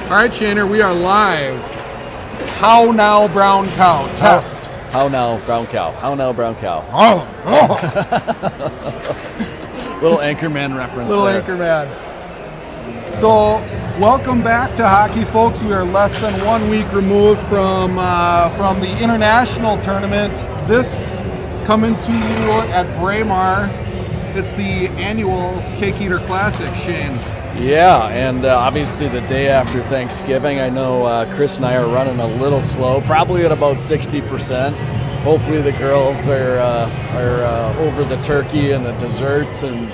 All right, Shaner, we are live. How now, brown cow? Test. How now, brown cow? How now, brown cow? Oh. Little Anchorman reference. Little there. Anchorman. So, welcome back to hockey, folks. We are less than 1 week removed from the international tournament. This coming to you at Braemar. It's the annual Cake Eater Classic, Shane. Yeah, and obviously the day after Thanksgiving. I know Chris and I are running a little slow, probably at about 60%. Hopefully the girls are over the turkey and the desserts and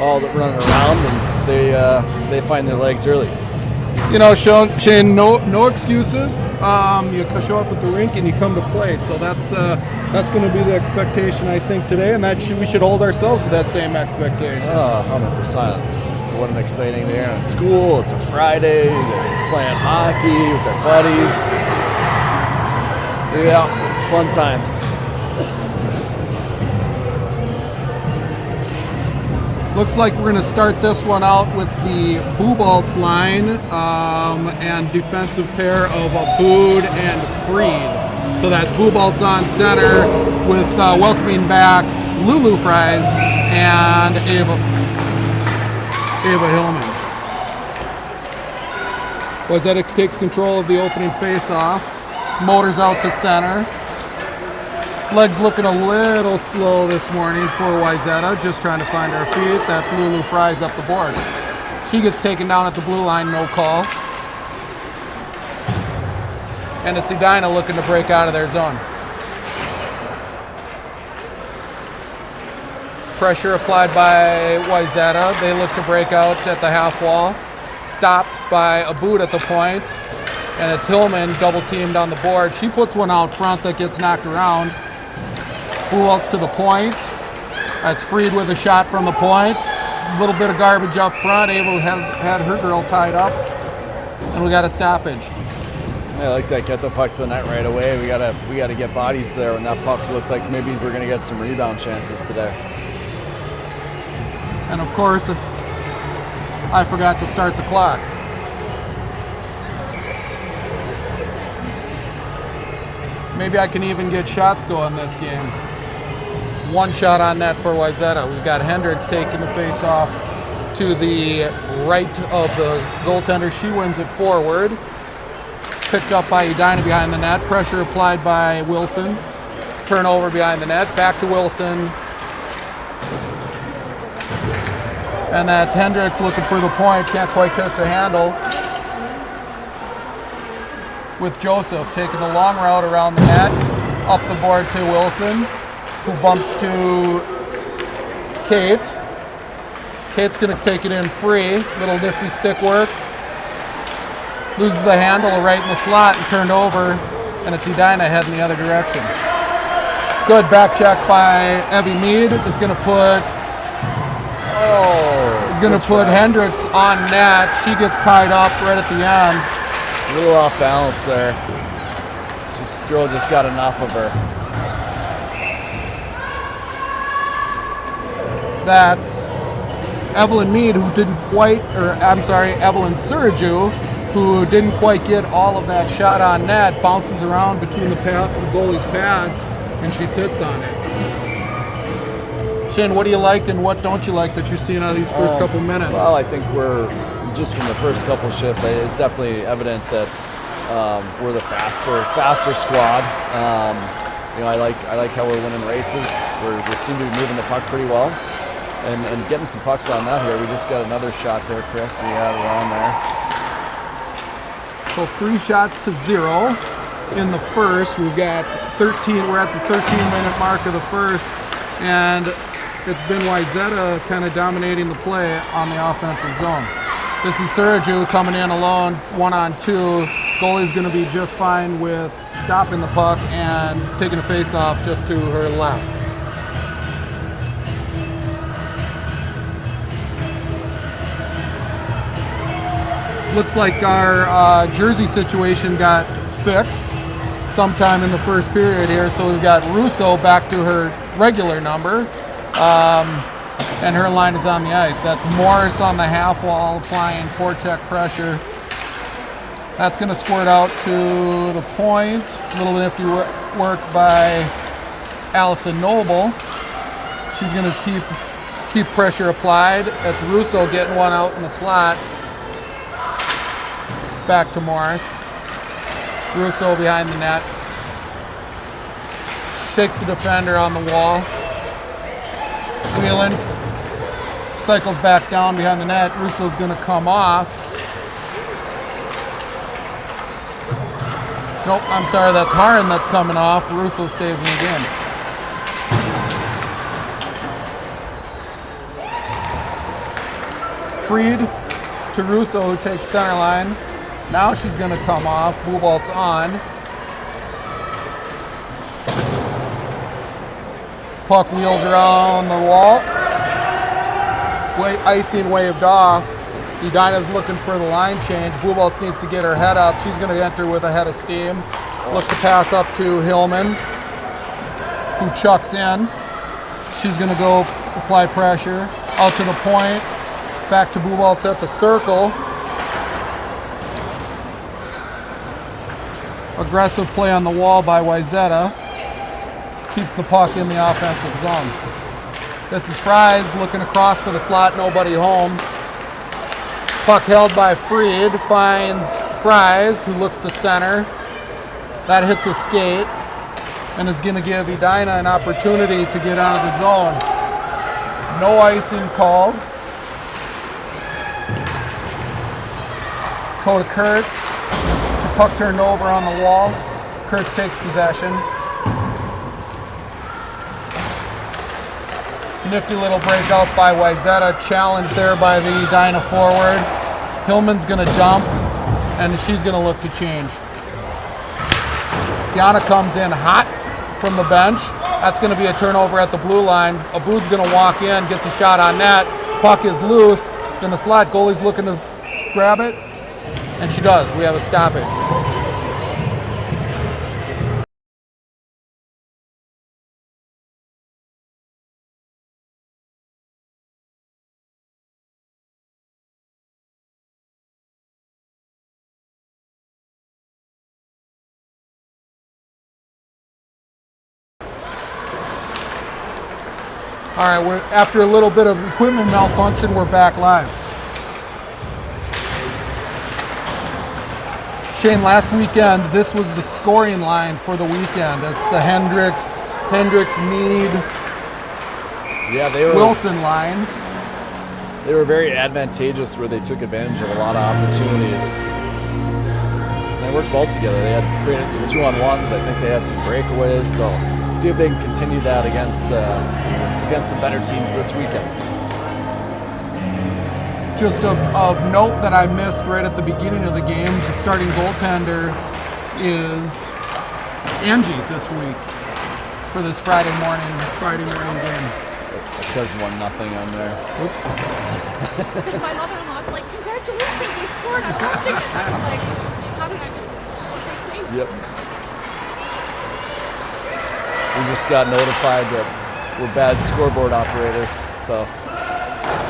all that running around, and they find their legs early. You know, Shane, no excuses. You show up at the rink and you come to play. So that's going to be the expectation, I think, today, and we should hold ourselves to that same expectation. 100%. What an exciting day in school. It's a Friday. They're playing hockey with their buddies. Yeah, fun times. Looks like we're going to start this one out with the Bubolts line and defensive pair of Abood and Freed. So that's Bubolts on center with welcoming back Lulu Fries and Ava Hillman. Wayzata takes control of the opening face-off. Motors out to center. Legs looking a little slow this morning for Wayzata, just trying to find her feet. That's Lulu Fries up the board. She gets taken down at the blue line, no call. And it's Edina looking to break out of their zone. Pressure applied by Wayzata. They look to break out at the half wall. Stopped by Abood at the point. And it's Hillman double teamed on the board. She puts one out front that gets knocked around. Bubolts to the point. That's Freed with a shot from the point. A little bit of garbage up front. Ava had her girl tied up. And we got a stoppage. I like that. Get the puck to the net right away. We gotta get bodies there when that puck looks like maybe we're gonna get some rebound chances today. And of course, I forgot to start the clock. Maybe I can even get shots going this game. One shot on net for Wayzata. We've got Hendricks taking the face off to the right of the goaltender. She wins it forward. Picked up by Edina behind the net. Pressure applied by Wilson. Turnover behind the net. Back to Wilson. And that's Hendricks looking for the point. Can't quite catch a handle. With Joseph taking the long route around the net. Up the board to Wilson, who bumps to Kate. Kate's going to take it in free. Little nifty stick work. Loses the handle right in the slot and turned over. And it's Edina heading the other direction. Good back check by Evie Mead. It's going to put Hendricks on net. She gets tied up right at the end. A little off balance there. Girl just got enough of her. That's Evelyn Mead, Evelyn Suraju, who didn't quite get all of that shot on net. Bounces around between the goalie's pads, and she sits on it. Shane, what do you like and what don't you like that you're seeing out of these first couple minutes? Well, I think we're just from the first couple shifts. It's definitely evident that we're the faster squad. I like how we're winning races. We seem to be moving the puck pretty well, and getting some pucks on net here. We just got another shot there, Chris. Yeah, we're on there. So 3 shots to 0 in the first. We've got 13. We're at the 13-minute mark of the first, and it's been Wayzata kind of dominating the play on the offensive zone. This is Suraju coming in alone, 1-on-2. Goalie's going to be just fine with stopping the puck and taking a face-off just to her left. Looks like our jersey situation got fixed sometime in the first period here, so we've got Russo back to her regular number. And her line is on the ice. That's Morris on the half wall applying forecheck pressure. That's going to squirt out to the point. A little nifty work by Allison Noble. She's going to keep pressure applied. That's Russo getting one out in the slot. Back to Morris. Russo behind the net. Shakes the defender on the wall. Wheeling. Cycles back down behind the net. Russo's going to come off. Nope, I'm sorry, that's Haran that's coming off. Russo stays in again. Freed to Russo, who takes center line. Now she's going to come off. Bubolt's on. Puck wheels around the wall. Icing waved off. Edina's looking for the line change. Buboltz needs to get her head up. She's going to enter with a head of steam. Look to pass up to Hillman, who chucks in. She's going to go apply pressure. Out to the point. Back to Buboltz at the circle. Aggressive play on the wall by Wayzata. Keeps the puck in the offensive zone. This is Fries looking across for the slot, nobody home. Puck held by Freed, finds Fries, who looks to center. That hits a skate and is going to give Edina an opportunity to get out of the zone. No icing called. Go to Kurtz. To puck turned over on the wall. Kurtz takes possession. Nifty little breakout by Wayzata. Challenge there by the Edina forward. Hillman's going to dump, and she's going to look to change. Kiana comes in hot from the bench. That's going to be a turnover at the blue line. Aboud's going to walk in, gets a shot on net. Puck is loose in the slot. Goalie's looking to grab it, and she does. We have a stoppage. All right, after a little bit of equipment malfunction, we're back live. Shane, last weekend, this was the scoring line for the weekend. It's the Hendricks, Mead, Wilson line. They were very advantageous where they took advantage of a lot of opportunities. They worked well together. They had created some 2-on-1s. I think they had some breakaways. So see if they can continue that against some better teams this weekend. Just of note that I missed right at the beginning of the game, the starting goaltender is Angie this week for this Friday morning game. It says 1-0 on there. Oops. Because my mother-in-law's like, congratulations, you scored, I'm watching it. I'm like, how did I miss it? Yep. We just got notified that we're bad scoreboard operators, so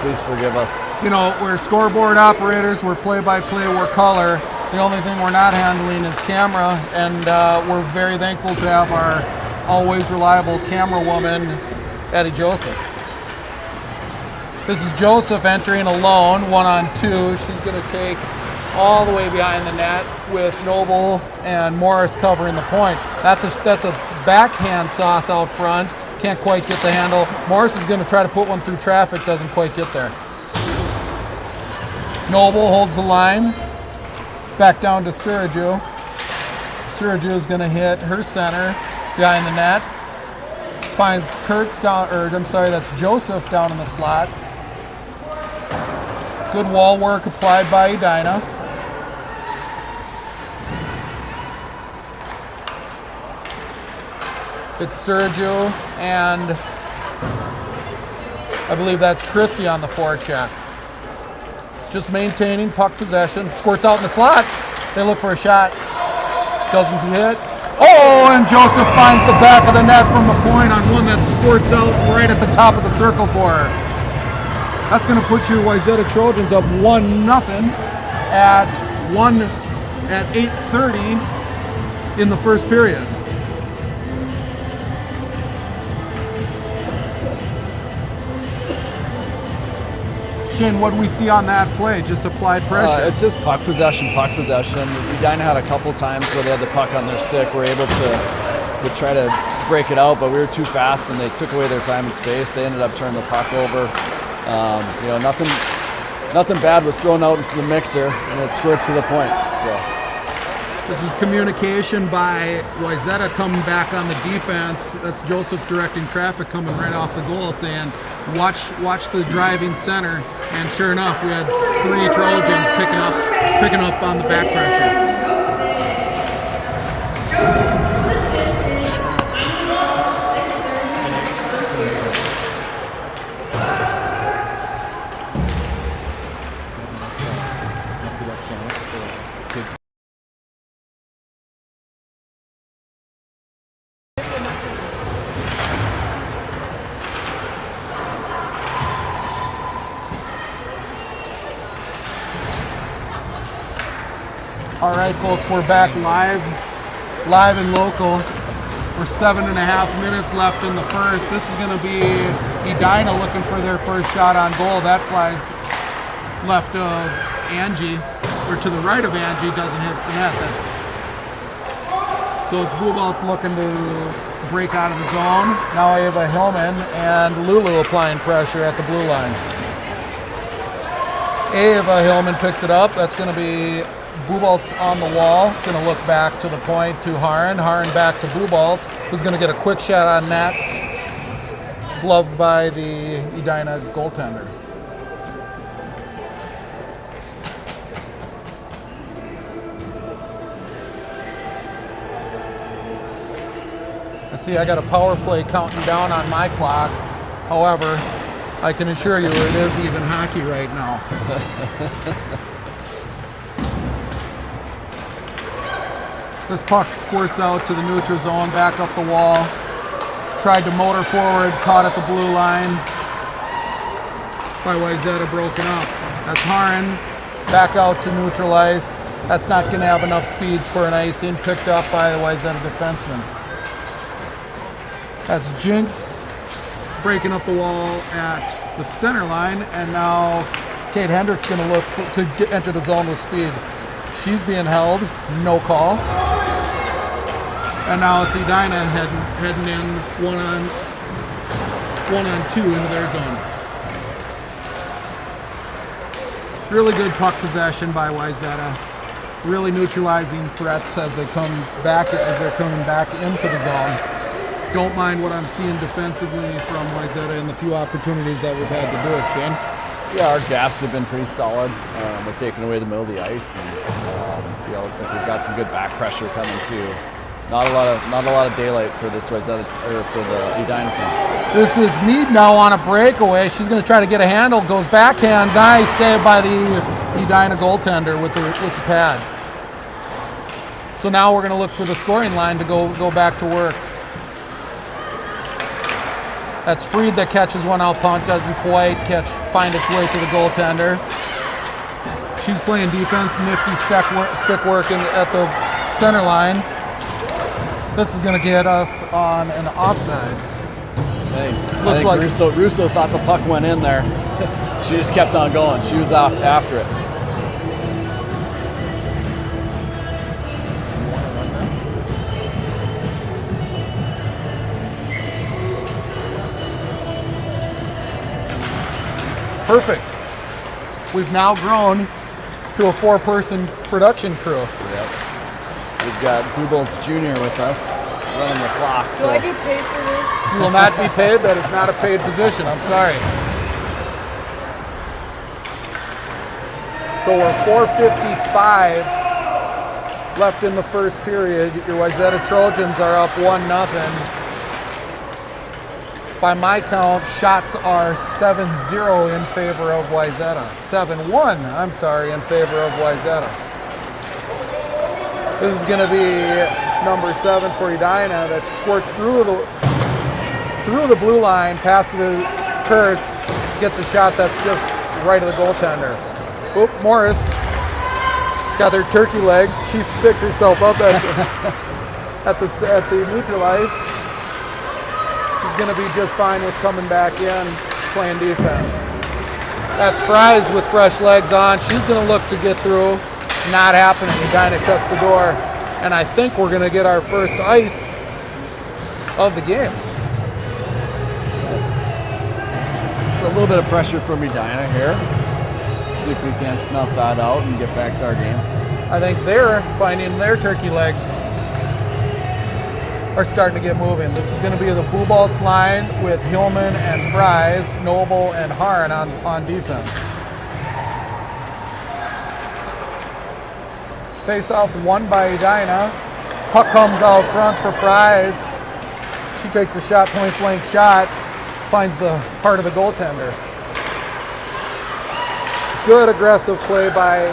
please forgive us. You know, we're scoreboard operators, we're play-by-play, we're color. The only thing we're not handling is camera, and we're very thankful to have our always reliable camera woman, Eddie Joseph. This is Joseph entering alone, 1-on-2. She's going to take all the way behind the net with Noble and Morris covering the point. That's a backhand sauce out front. Can't quite get the handle. Morris is going to try to put one through traffic, doesn't quite get there. Noble holds the line. Back down to Suraju. Suraju is going to hit her center behind the net. Finds Kurtz down, that's Joseph down in the slot. Good wall work applied by Edina. It's Sergio and I believe that's Christie on the forecheck. Just maintaining puck possession. Squirts out in the slot. They look for a shot. Doesn't hit. Oh, and Joseph finds the back of the net from the point on one that squirts out right at the top of the circle for her. That's going to put your Wayzata Trojans up 1-0 at at 8:30 in the first period. Shane, what do we see on that play? Just applied pressure? It's just puck possession. Edina had a couple times where they had the puck on their stick. We're able to try to break it out, but we were too fast and they took away their time and space. They ended up turning the puck over. Nothing bad with throwing out into the mixer, and it squirts to the point. So. This is communication by Wayzata coming back on the defense. That's Joseph directing traffic coming right off the goal, saying, watch the driving center. And sure enough, we had 3 Trojans picking up on the back pressure. All right, folks, we're back live and local. We're 7.5 minutes left in the first. This is going to be Edina looking for their first shot on goal. That flies left of Angie, or to the right of Angie, doesn't hit the net. So it's Bubolt's looking to break out of the zone. Now Ava Hillman and Lulu applying pressure at the blue line. Ava Hillman picks it up. That's going to be Bubolt's on the wall, going to look back to the point to Haran. Haran back to Bubolt, who's going to get a quick shot on net, gloved by the Edina goaltender. I see I got a power play counting down on my clock. However, I can assure you it is even hockey right now. This puck squirts out to the neutral zone, back up the wall. Tried to motor forward, caught at the blue line. By Wayzata, broken up. That's Haran, back out to neutral ice. That's not going to have enough speed for an icing, picked up by the Wayzata defenseman. That's Jinx breaking up the wall at the center line, and now Kate Hendricks going to look to enter the zone with speed. She's being held, no call. And now it's Edina heading in one on two into their zone. Really good puck possession by Wayzata. Really neutralizing threats as they're coming back into the zone. Don't mind what I'm seeing defensively from Wayzata in the few opportunities that we've had to do it, Shane. Yeah, our gaps have been pretty solid. We're taking away the middle of the ice, and it looks like we've got some good back pressure coming too. Not a lot of daylight for this Wayzata or for the Edina team. This is Mead now on a breakaway. She's going to try to get a handle. Goes backhand. Nice save by the Edina goaltender with the pad. So now we're going to look for the scoring line to go back to work. That's Freed that catches one out punt, doesn't quite find its way to the goaltender. She's playing defense, nifty stick work at the center line. This is going to get us on an offsides. Hey, I think Russo thought the puck went in there. She just kept on going. She was off after it. Perfect. We've now grown to a 4-person production crew. Yep. We've got Bubolt's Jr. with us running the clock. Do I get paid for this? You will not be paid. That is not a paid position. I'm sorry. So we're 4:55 left in the first period. Your Wayzata Trojans are up 1-0. By my count, shots are 7-0 in favor of Wayzata. 7-1, I'm sorry, in favor of Wayzata. This is going to be number 7 for Edina that squirts through the blue line, past the Kurtz, gets a shot that's just right of the goaltender. Oop, Morris got their turkey legs. She picks herself up at the neutral ice. She's going to be just fine with coming back in, playing defense. That's Fries with fresh legs on. She's going to look to get through. Not happening. Edina shuts the door. And I think we're going to get our first ice of the game. So a little bit of pressure from Edina here. See if we can snuff that out and get back to our game. I think they're finding their turkey legs are starting to get moving. This is going to be the Bubolts line with Hillman and Fries, Noble and Harn on defense. Face off won by Edina. Puck comes out front for Fries. She takes a shot, point blank shot, finds the heart of the goaltender. Good aggressive play by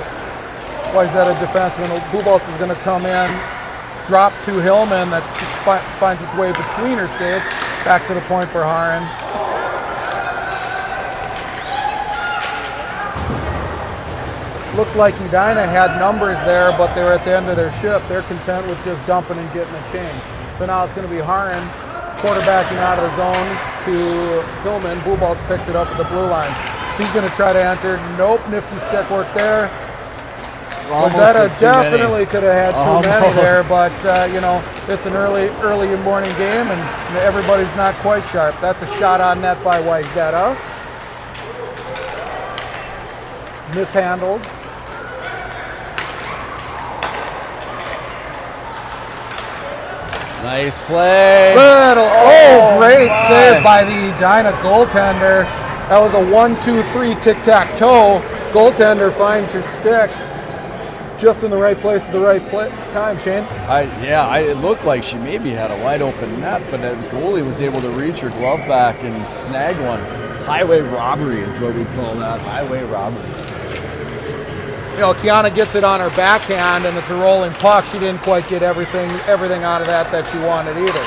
Wayzata defenseman. Bubolts is going to come in, drop to Hillman that finds its way between her skates, back to the point for Harn. Looked like Edina had numbers there, but they were at the end of their shift. They're content with just dumping and getting a change. So now it's going to be Harn quarterbacking out of the zone to Hillman. Bubolts picks it up at the blue line. She's going to try to enter. Nope, nifty stick work there. Wayzata definitely could have had too many there, but you know, it's an early morning game and everybody's not quite sharp. That's a shot on net by Wayzata. Mishandled. Nice play. Great save by the Edina goaltender. That was a 1-2-3 tic-tac-toe. Goaltender finds her stick just in the right place at the right time, Shane. It looked like she maybe had a wide open net, but the goalie was able to reach her glove back and snag one. Highway robbery is what we call that, highway robbery. You know, Kiana gets it on her backhand and it's a rolling puck. She didn't quite get everything out of that she wanted either.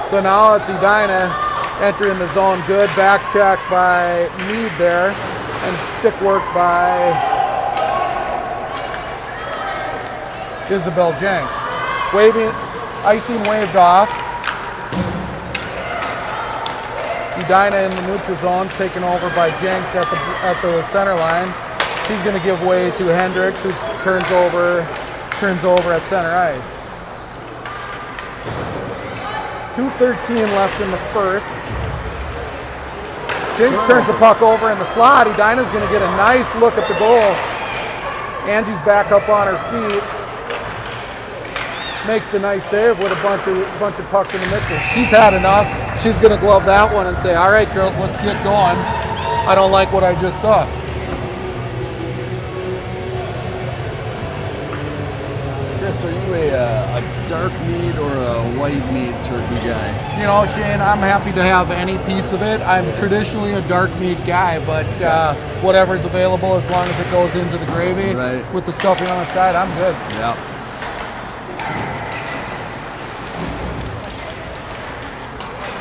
So now it's Edina entering the zone. Good back check by Mead there and stick work by Isabel Jenks. Icing waved off. Edina in the neutral zone, taken over by Jenks at the center line. She's going to give way to Hendricks, who turns over at center ice. 2:13 left in the first. Jenks turns the puck over in the slot. Edina's going to get a nice look at the goal. Angie's back up on her feet. Makes the nice save with a bunch of pucks in the mixer. She's had enough. She's going to glove that one and say, all right, girls, let's get going. I don't like what I just saw. Chris, are you a dark meat or a white meat turkey guy? You know, Shane, I'm happy to have any piece of it. I'm traditionally a dark meat guy, but whatever's available as long as it goes into the gravy with the stuffing on the side, I'm good. Yeah.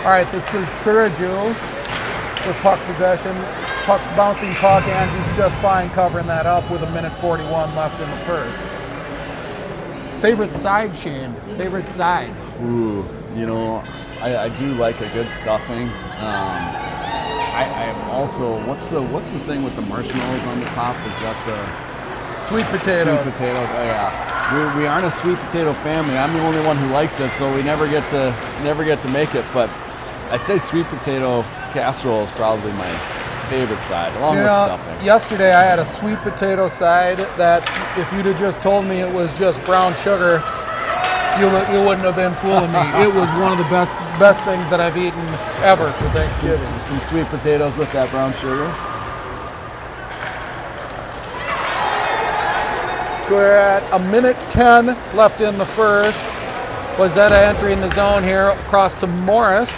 All right, this is Suraju with puck possession. Puck's bouncing puck. Angie's just fine covering that up with 1:41 left in the first. Favorite side, Shane? Favorite side? Ooh, you know, I do like a good stuffing. I'm also, what's the thing with the marshmallows on the top? Is that the sweet potatoes? Sweet potatoes. Oh yeah. We aren't a sweet potato family. I'm the only one who likes it, so we never get to make it. But I'd say sweet potato casserole is probably my favorite side, along with stuffing. Yesterday I had a sweet potato side that if you'd have just told me it was just brown sugar, you wouldn't have been fooling me. It was one of the best things that I've eaten ever for Thanksgiving. Some sweet potatoes with that brown sugar. So we're at 1:10 left in the first. Wayzata entering the zone here, across to Morris.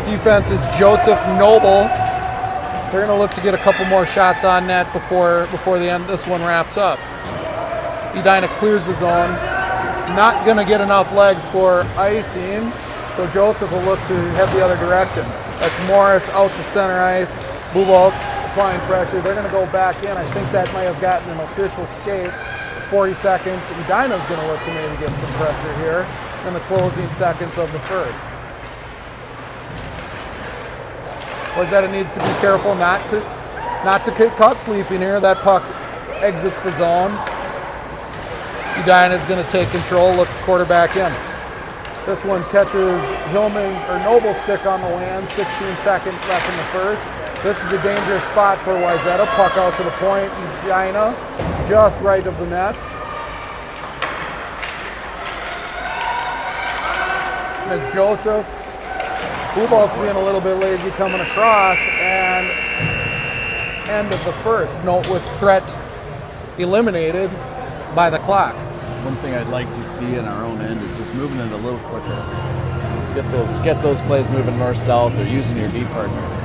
Defense is Joseph Noble. They're going to look to get a couple more shots on net before the end. This one wraps up. Edina clears the zone. Not going to get enough legs for icing, so Joseph will look to head the other direction. That's Morris out to center ice. Bubolts applying pressure. They're going to go back in. I think that might have gotten an official skate. 40 seconds. Edina's going to look to maybe get some pressure here in the closing seconds of the first. Wayzata needs to be careful not to get caught sleeping here. That puck exits the zone. Edina's going to take control, look to quarterback in. This one catches Hillman or Noble stick on the land. 16 seconds left in the first. This is a dangerous spot for Wayzata. Puck out to the point. Edina just right of the net. And it's Joseph. Hubolt's being a little bit lazy coming across, and end of the first. Note with threat eliminated by the clock. One thing I'd like to see in our own end is just moving it a little quicker. Let's get those plays moving north-south or using your D partner.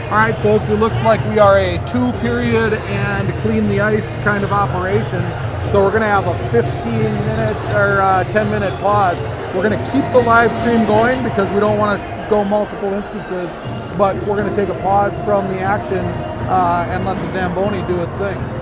All right, folks, it looks like we are a 2-period and clean the ice kind of operation. So we're going to have a 15-minute or 10-minute pause. We're going to keep the live stream going because we don't want to go multiple instances, but we're going to take a pause from the action and let the Zamboni do its thing.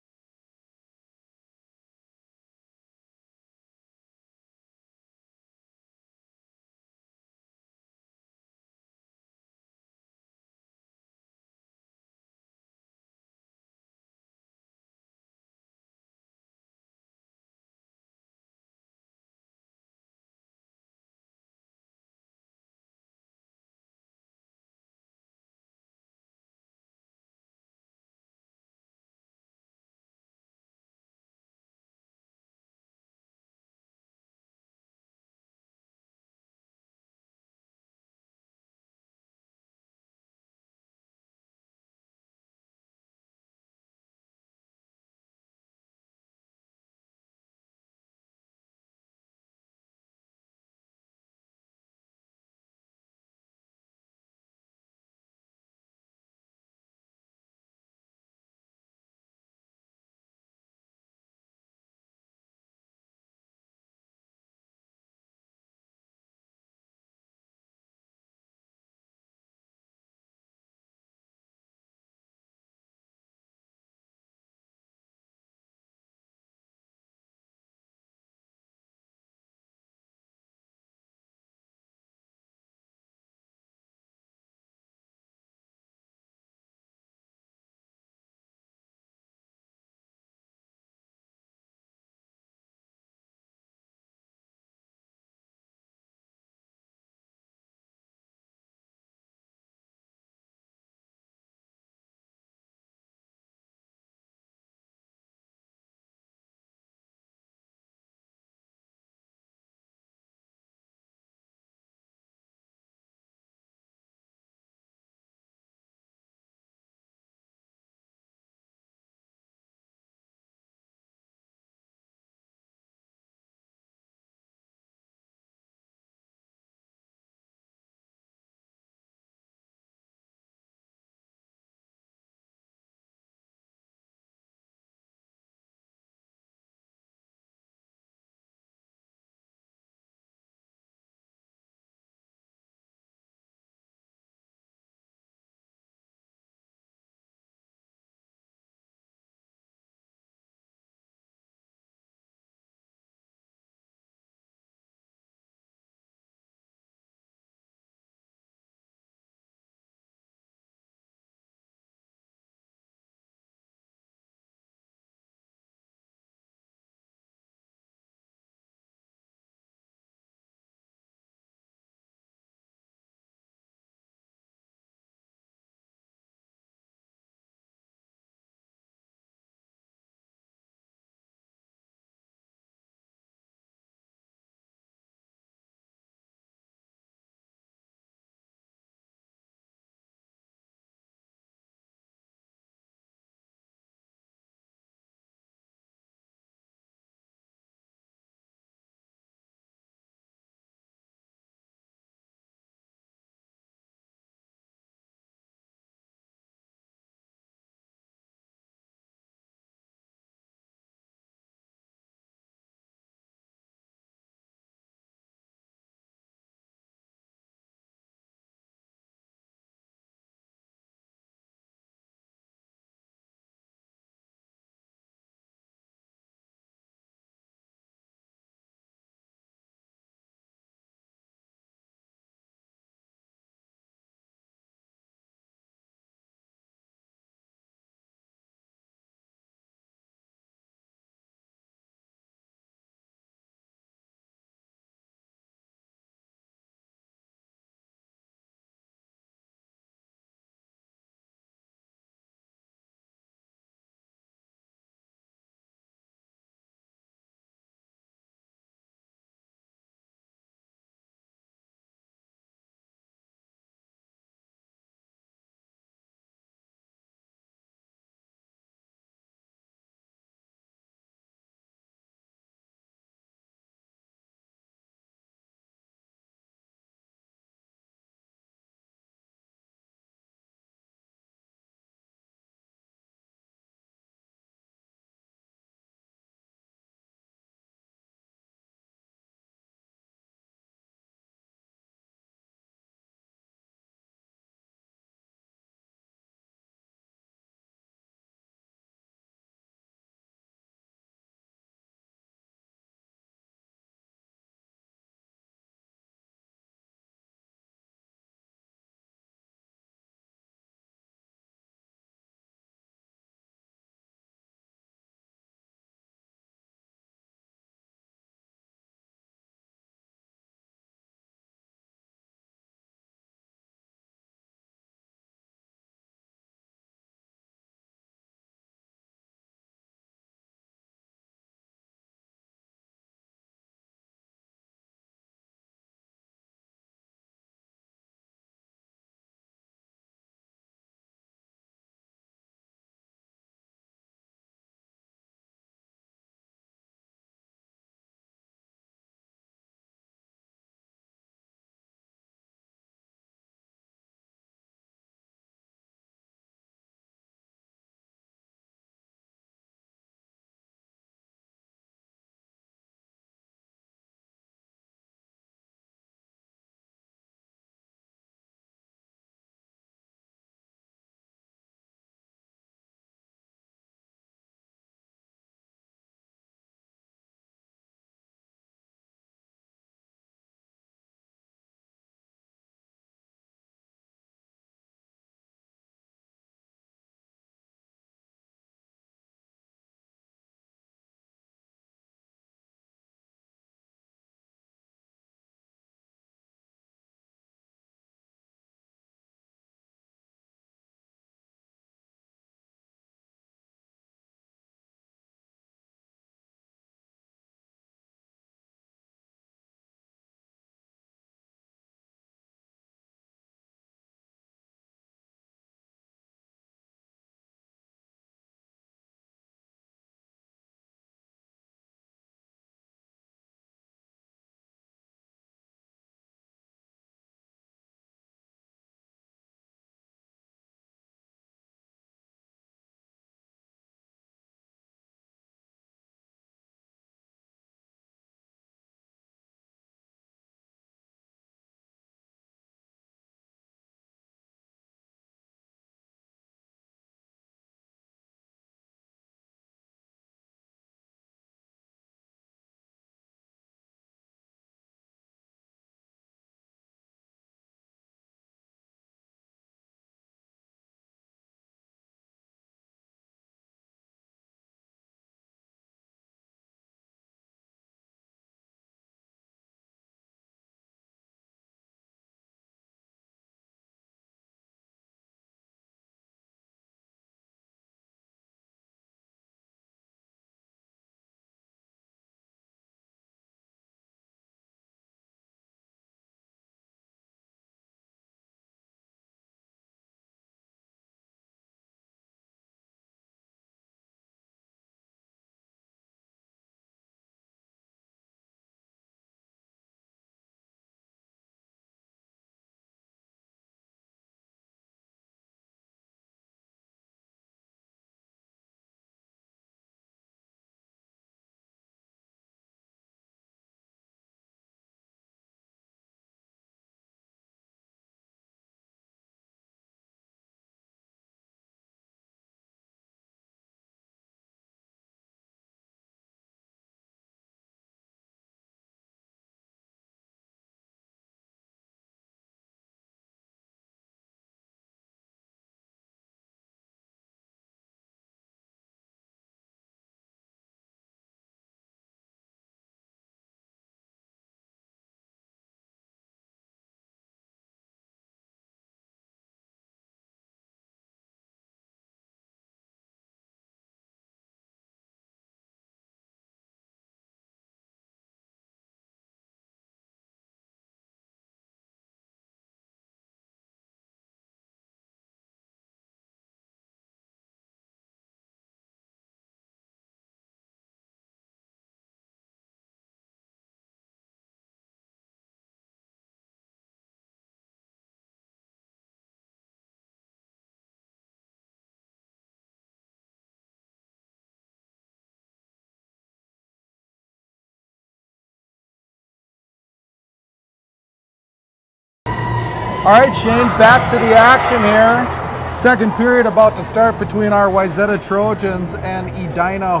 All right, Shane, back to the action here. Second period about to start between our Wayzata Trojans and Edina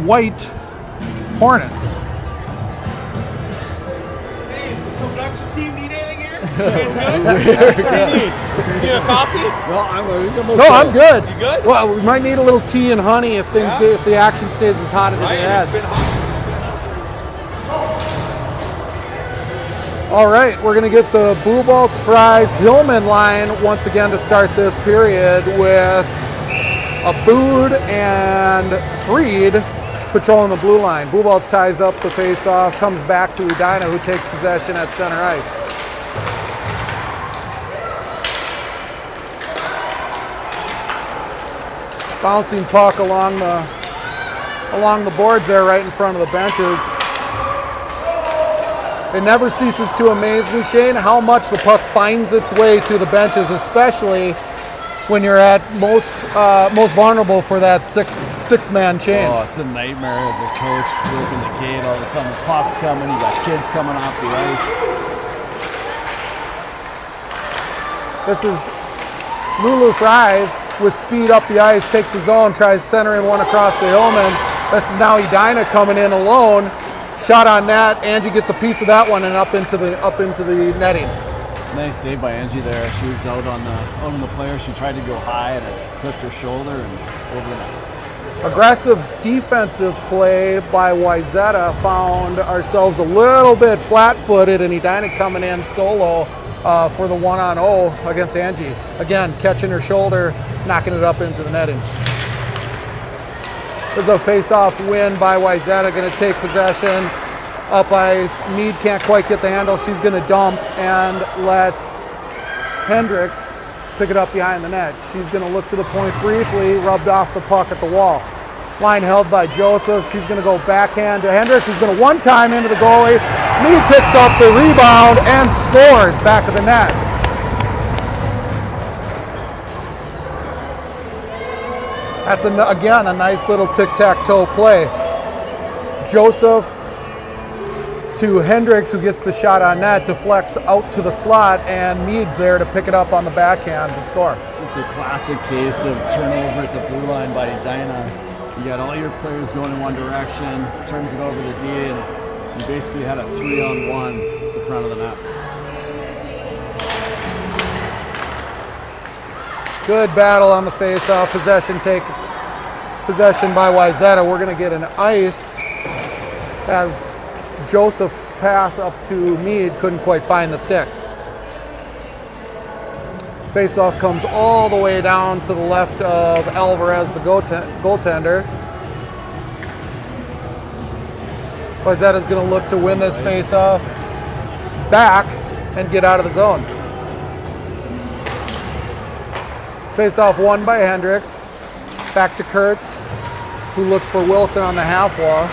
White Hornets. Hey, is the production team need anything here? You guys good? What do you need? You need a coffee? No, I'm good. You good? Well, we might need a little tea and honey if things if the action stays as hot as it Right, it's has. been hot. All right, we're going to get the Buboltz Fries Hillman line once again to start this period with Abood and Freed patrolling the blue line. Buboltz ties up the face-off, comes back to Edina, who takes possession at center ice. Bouncing puck along the boards there right in front of the benches. It never ceases to amaze me, Shane, how much the puck finds its way to the benches, especially when you're at most vulnerable for that six-man change. Oh, it's a nightmare as a coach working the gate. All of a sudden the puck's coming, you got kids coming off the ice. This is Lulu Fries with speed up the ice, takes the zone, tries centering one across to Hillman. This is now Edina coming in alone. Shot on net. Angie gets a piece of that one and up into the netting. Nice save by Angie there. She was out on the player. She tried to go high and it clipped her shoulder and over the net. Aggressive defensive play by Wayzata found ourselves a little bit flat-footed, and Edina coming in solo for the 1-on-0 against Angie. Again, catching her shoulder, knocking it up into the netting. There's a face-off win by Wayzata, going to take possession. Up ice, Mead can't quite get the handle. She's going to dump and let Hendricks pick it up behind the net. She's going to look to the point briefly, rubbed off the puck at the wall. Line held by Joseph. She's going to go backhand to Hendricks, who's going to one-time into the goalie. Mead picks up the rebound and scores back of the net. That's, again, a nice little tic-tac-toe play. Joseph to Hendricks, who gets the shot on net, deflects out to the slot, and Mead there to pick it up on the backhand to score. Just a classic case of turnover at the blue line by Edina. You got all your players going in one direction, turns it over to D, and you basically had a 3-on-1 at the front of the net. Good battle on the face-off. Possession by Wayzata. We're going to get an ice as Joseph's pass up to Mead couldn't quite find the stick. Face-off comes all the way down to the left of Alvarez, the goaltender. Wayzata's going to look to win this face-off back and get out of the zone. Face-off won by Hendricks. Back to Kurtz, who looks for Wilson on the half wall.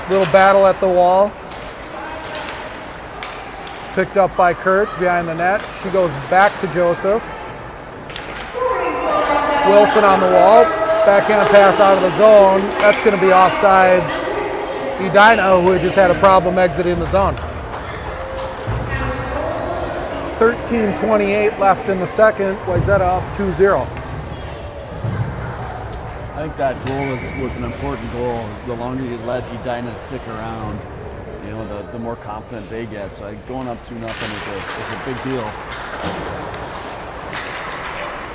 Little battle at the wall. Picked up by Kurtz behind the net. She goes back to Joseph. Wilson on the wall. Backhand pass out of the zone. That's going to be offsides. Edina, who had just had a problem exiting the zone. 13:28 left in the second. Wayzata up 2-0. I think that goal was an important goal. The longer you let Edina stick around, you know, the more confident they get. So going up 2-0 is a big deal.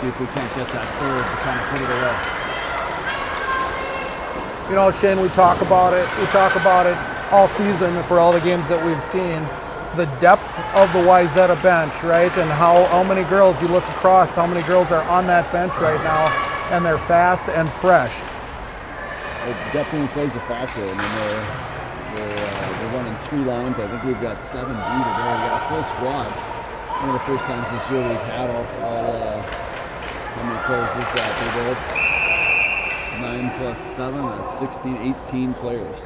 See if we can't get that third to kind of put it away. You know, Shane, we talk about it. We talk about it all season for all the games that we've seen. The depth of the Wayzata bench, right? And how many girls you look across, how many girls are on that bench right now, and they're fast and fresh. It definitely plays a factor. I mean, they're running 3 lines. I think we've got 7 today. We've got a full squad. One of the first times this year we've had all how many players this got? It's 9 plus 7, that's 16, 18 players.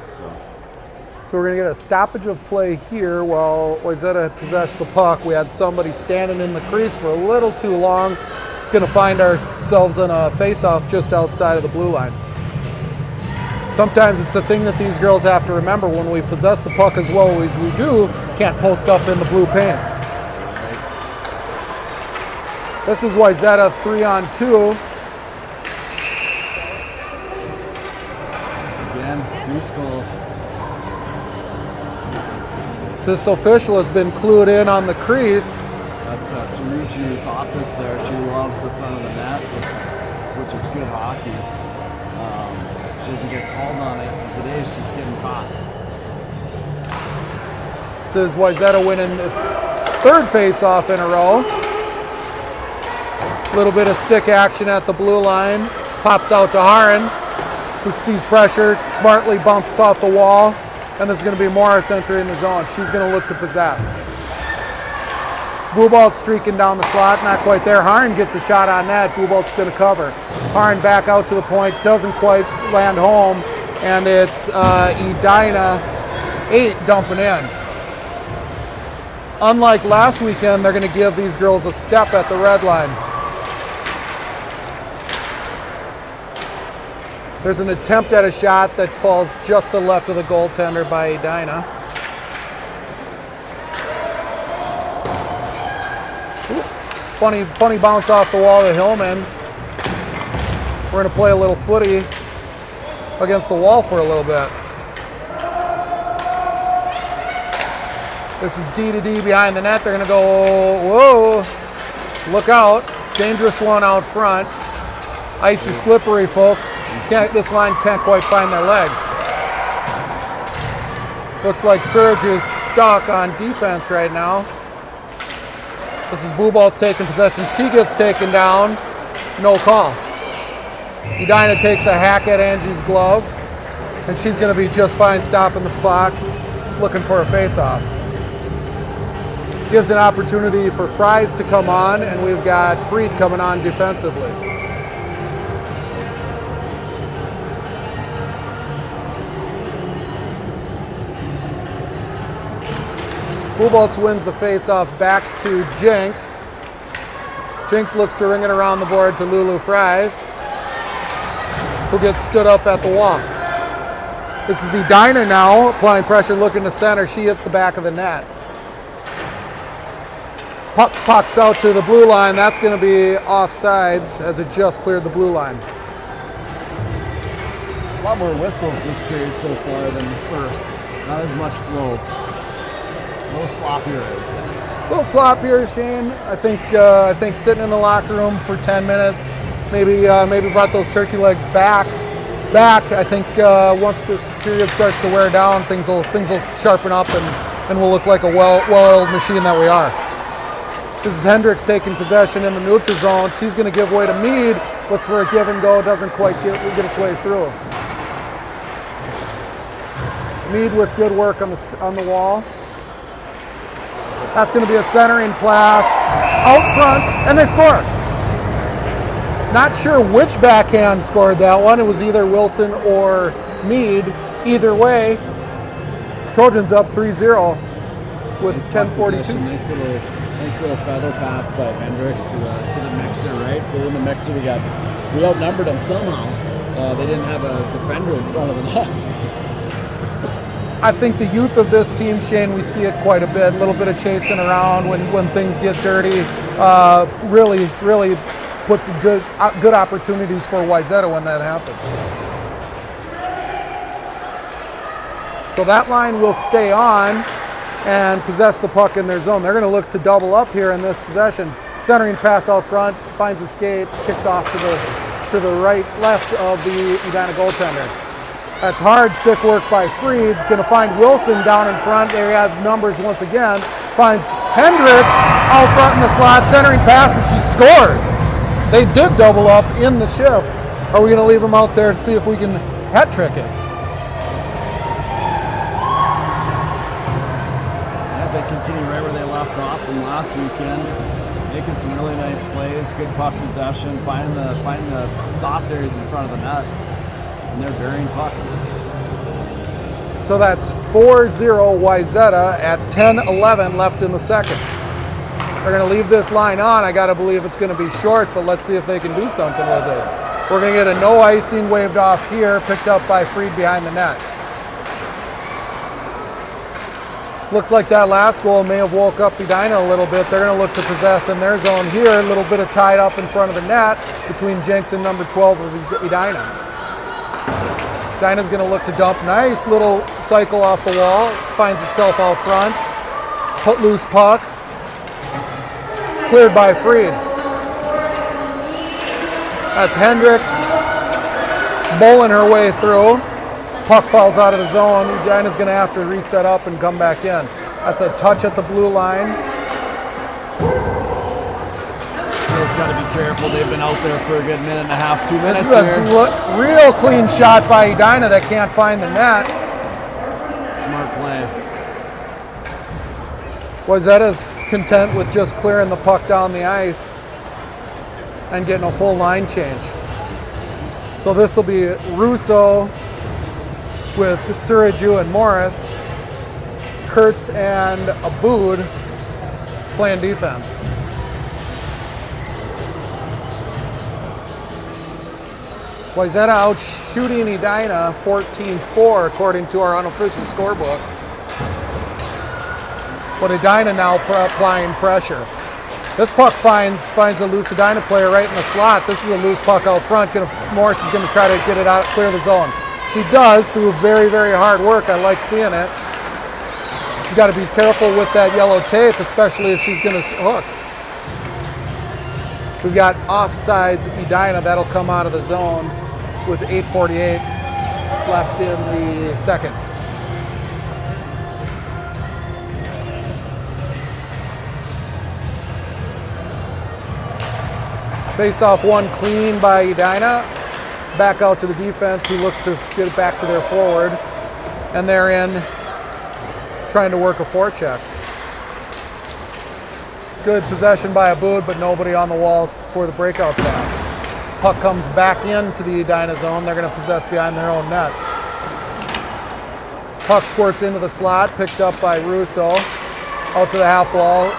So we're going to get a stoppage of play here while Wayzata possessed the puck. We had somebody standing in the crease for a little too long. It's going to find ourselves in a face-off just outside of the blue line. Sometimes it's the thing that these girls have to remember: when we possess the puck as well as we do, can't post up in the blue paint. This is Wayzata 3-on-2. Again, crease goal. This official has been clued in on the crease. That's Saruchi's office there. She loves the front of the net, which is good hockey. She doesn't get called on it, and today she's getting caught. This is Wayzata winning the third face-off in a row. A little bit of stick action at the blue line. Pops out to Haran, who sees pressure, smartly bumps off the wall. And this is going to be Morris entering the zone. She's going to look to possess. It's Buboltz streaking down the slot, not quite there. Haran gets a shot on net. Buboltz going to cover. Haran back out to the point, doesn't quite land home, and it's Edina 8 dumping in. Unlike last weekend, they're going to give these girls a step at the red line. There's an attempt at a shot that falls just to the left of the goaltender by Edina. Funny bounce off the wall to Hillman. We're going to play a little footy against the wall for a little bit. This is D-to-D behind the net. They're going to go, whoa, look out. Dangerous one out front. Ice is slippery, folks. This line can't quite find their legs. Looks like Surge is stuck on defense right now. This is Buboltz taking possession. She gets taken down. No call. Edina takes a hack at Angie's glove, and she's going to be just fine stopping the clock, looking for a face-off. Gives an opportunity for Fries to come on, and we've got Freed coming on defensively. Buboltz wins the face-off back to Jinx. Jinx looks to ring it around the board to Lulu Fries, who gets stood up at the wall. This is Edina now, applying pressure, looking to center. She hits the back of the net. Puck pops out to the blue line. That's going to be offsides as it just cleared the blue line. A lot more whistles this period so far than the first. Not as much flow. A little sloppier, I would say. A little sloppier, Shane. I think sitting in the locker room for 10 minutes, maybe brought those turkey legs back. I think once this period starts to wear down, things will sharpen up and we'll look like a well-oiled machine that we are. This is Hendricks taking possession in the neutral zone. She's going to give way to Mead. Looks for a give and go. Doesn't quite get its way through. Mead with good work on the wall. That's going to be a centering pass out front, and they score. Not sure which backhand scored that one. It was either Wilson or Mead. Either way, Trojans up 3-0 with 10:42. Nice little feather pass by Hendricks to the mixer, right? But in the mixer, we outnumbered them somehow. They didn't have a defender in front of the net. I think the youth of this team, Shane, we see it quite a bit. A little bit of chasing around when things get dirty. Really puts good opportunities for Wayzata when that happens. So that line will stay on and possess the puck in their zone. They're going to look to double up here in this possession. Centering pass out front, finds a skate, kicks off to the left of the Edina goaltender. That's hard stick work by Freed. It's going to find Wilson down in front. They have numbers once again. Finds Hendricks out front in the slot, centering pass, and she scores. They did double up in the shift. Are we going to leave them out there to see if we can hat trick it? They continue right where they left off from last weekend, making some really nice plays, good puck possession, finding the soft areas in front of the net, and they're burying pucks. So that's 4-0 Wayzata at 10:11 left in the second. They're going to leave this line on. I got to believe it's going to be short, but let's see if they can do something with it. We're going to get a no icing waved off here, picked up by Freed behind the net. Looks like that last goal may have woke up Edina a little bit. They're going to look to possess in their zone here. A little bit of tied up in front of the net between Jenks and number 12 of Edina. Edina's going to look to dump. Nice little cycle off the wall. Finds itself out front. Put loose puck. Cleared by Freed. That's Hendricks bowling her way through. Puck falls out of the zone. Edina's going to have to reset up and come back in. That's a touch at the blue line. It's got to be careful. They've been out there for a good minute and a half, 2 minutes This is a real clean shot by Edina that can't find the net. Smart play. Wayzata's content with just clearing the puck down the ice and getting a full line change. So this will be Russo with Suraju and Morris, Kurtz and Aboud playing defense. Wayzata out shooting Edina 14-4 according to our unofficial scorebook. But Edina now applying pressure. This puck finds a loose Edina player right in the slot. This is a loose puck out front. Morris is going to try to get it out, clear the zone. She does through very, very hard work. I like seeing it. She's got to be careful with that yellow tape, especially if she's going to hook. We've got offsides Edina. That'll come out of the zone with 8:48 left in the second. Face-off one clean by Edina. Back out to the defense who looks to get it back to their forward. And they're in trying to work a forecheck. Good possession by Aboud, but nobody on the wall for the breakout pass. Puck comes back into the Edina zone. They're going to possess behind their own net. Puck squirts into the slot, picked up by Russo. Out to the half wall.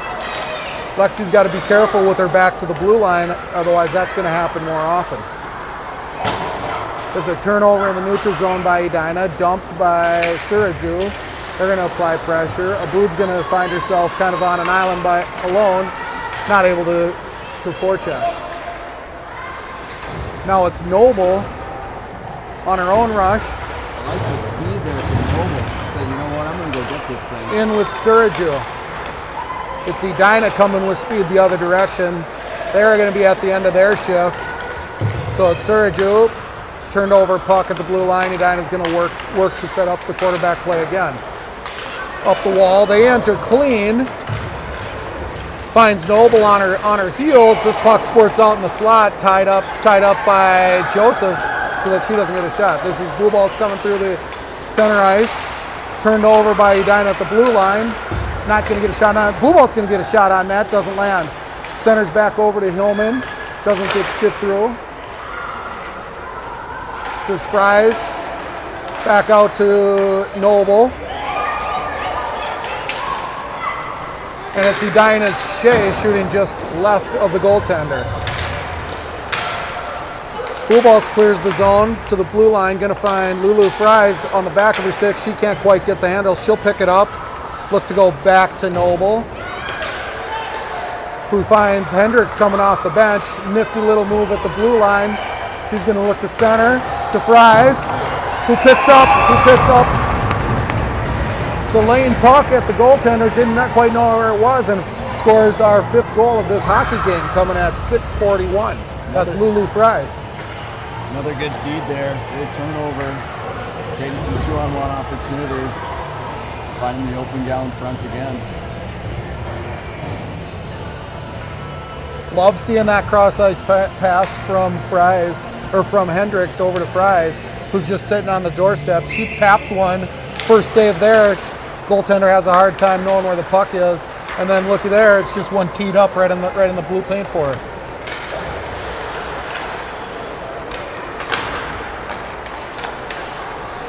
Lexi's got to be careful with her back to the blue line, otherwise that's going to happen more often. There's a turnover in the neutral zone by Edina, dumped by Suraju. They're going to apply pressure. Aboud's going to find herself kind of on an island alone, not able to forecheck. Now it's Noble on her own rush. I like the speed there from Noble. She said, you know what, I'm going to go get this thing. In with Suraju. It's Edina coming with speed the other direction. They're going to be at the end of their shift. So it's Suraju, turned over puck at the blue line. Edina's going to work to set up the quarterback play again. Up the wall, they enter clean. Finds Noble on her heels. This puck squirts out in the slot, tied up by Joseph, so that she doesn't get a shot. This is blue balls coming through the center ice, turned over by Edina at the blue line. Not going to get a shot on it. Blue Balt's going to get a shot on that. Doesn't land. Centers back over to Hillman. Doesn't get through. This is Fries. Back out to Noble. And it's Edina's Shea shooting just left of the goaltender. Blue Baltz clears the zone to the blue line. Going to find Lulu Fries on the back of her stick. She can't quite get the handle. She'll pick it up. Look to go back to Noble, who finds Hendricks coming off the bench. Nifty little move at the blue line. She's going to look to center, to Fries, who picks up the lane puck at the goaltender. Didn't quite know where it was, and scores our 5th goal of this hockey game, coming at 6:41. That's Lulu Fries. Another good feed there. Good turnover. Creating some 2-on-1 opportunities. Finding the open gal in front again. Love seeing that cross ice pass from Fries, or from Hendricks over to Fries, who's just sitting on the doorstep. She taps one, first save there. Goaltender has a hard time knowing where the puck is, and then looky there, it's just one teed up right in the blue paint for her.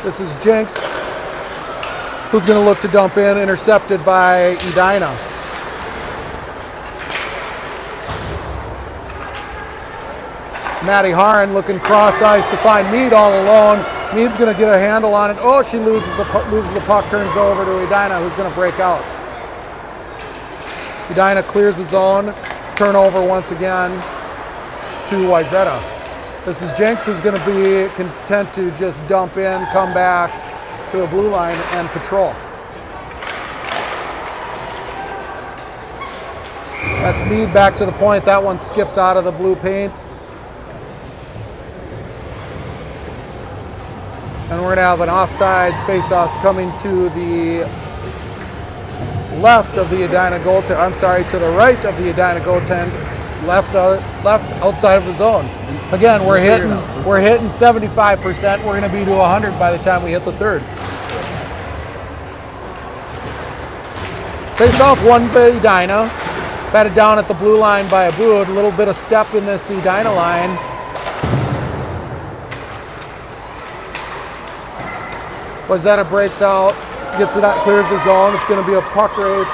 This is Jinx, who's going to look to dump in, intercepted by Edina. Maddie Haran looking cross ice to find Mead all alone. Mead's going to get a handle on it. Oh, she loses the puck, turns over to Edina, who's going to break out. Edina clears the zone, turnover once again to Wayzata. This is Jenks, who's going to be content to just dump in, come back to the blue line and patrol. That's Mead back to the point. That one skips out of the blue paint. And we're going to have an offsides face-off coming to the left of the Edina goaltend. I'm sorry, to the right of the Edina goaltend, left outside of the zone. Again, we're hitting 75%. We're going to be to 100 by the time we hit the third. Face-off won by Edina. Batted down at the blue line by Aboud. A little bit of step in this Edina line. Wayzata breaks out, gets it out, clears the zone. It's going to be a puck race.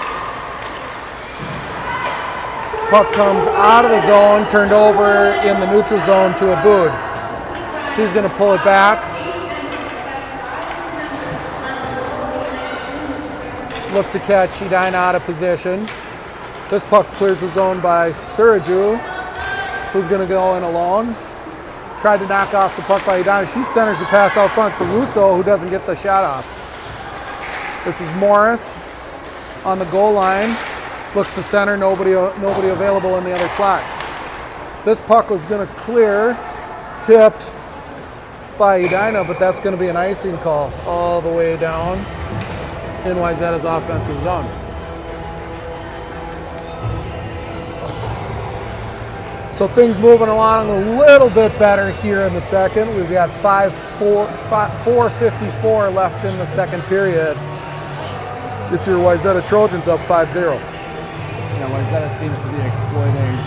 Puck comes out of the zone, turned over in the neutral zone to Aboud. She's going to pull it back. Look to catch Edina out of position. This puck clears the zone by Suraju, who's going to go in alone. Tried to knock off the puck by Edina. She centers the pass out front to Russo, who doesn't get the shot off. This is Morris on the goal line. Looks to center, nobody available in the other slot. This puck was going to clear, tipped by Edina, but that's going to be an icing call all the way down in Wayzata's offensive zone. So things moving along a little bit better here in the second. We've got 4:54 left in the second period. It's your Wayzata Trojans up 5-0. Yeah, Wayzata seems to be exploiting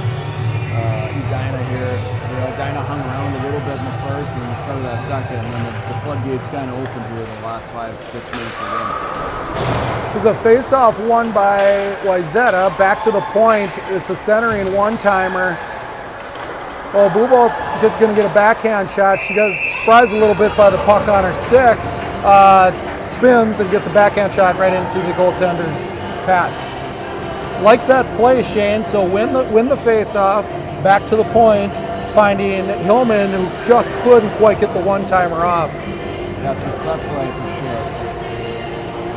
Edina here. Edina hung around a little bit in the first and started that second, and then the floodgates kind of opened here in the last 5-6 minutes of the game. There's a face-off won by Wayzata. Back to the point. It's a centering one-timer. Oh, Bubolt's going to get a backhand shot. She gets surprised a little bit by the puck on her stick. Spins and gets a backhand shot right into the goaltender's pad. Like that play, Shane. So win the face-off. Back to the point, finding Hillman, who just couldn't quite get the one-timer off. That's a suck play for sure.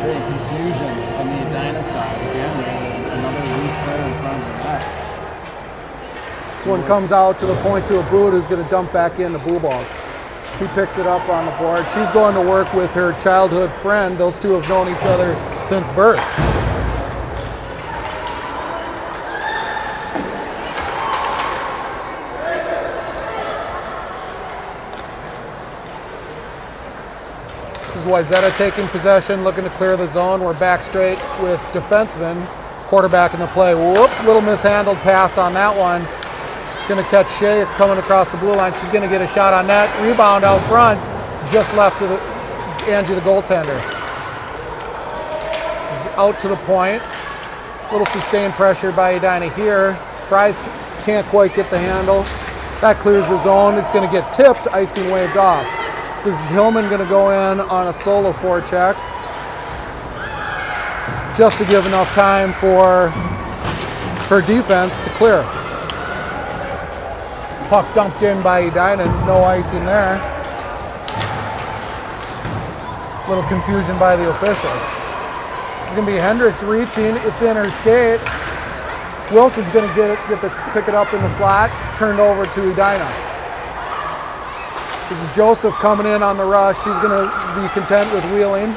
Great confusion on the Edina side. Again, we got another loose player in front of the net. This one comes out to the point to Aboud, who's going to dump back into Bubolt's. She picks it up on the board. She's going to work with her childhood friend. Those two have known each other since birth. This is Wayzata taking possession, looking to clear the zone. We're back straight with defenseman, quarterback in the play. Whoop, little mishandled pass on that one. Going to catch Shea coming across the blue line. She's going to get a shot on net. Rebound out front, just left to Angie, the goaltender. This is out to the point. Little sustained pressure by Edina here. Fries can't quite get the handle. That clears the zone. It's going to get tipped, icing waved off. So this is Hillman going to go in on a solo forecheck, just to give enough time for her defense to clear. Puck dumped in by Edina, no icing there. Little confusion by the officials. It's going to be Hendricks reaching. It's in her skate. Wilson's going to pick it up in the slot. Turned over to Edina. This is Joseph coming in on the rush. She's going to be content with wheeling.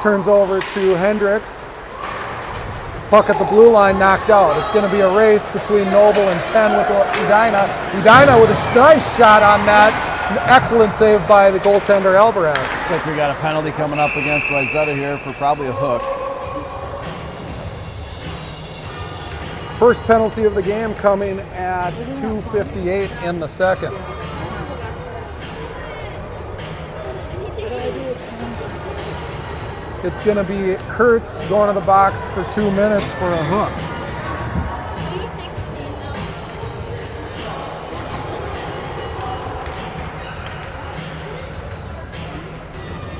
Turns over to Hendricks. Puck at the blue line, knocked out. It's going to be a race between Noble and 10 with Edina. Edina with a nice shot on that. Excellent save by the goaltender Alvarez. Looks like we got a penalty coming up against Wayzata here for probably a hook. First penalty of the game coming at 2:58 in the second. It's going to be Kurtz going to the box for 2 minutes for a hook.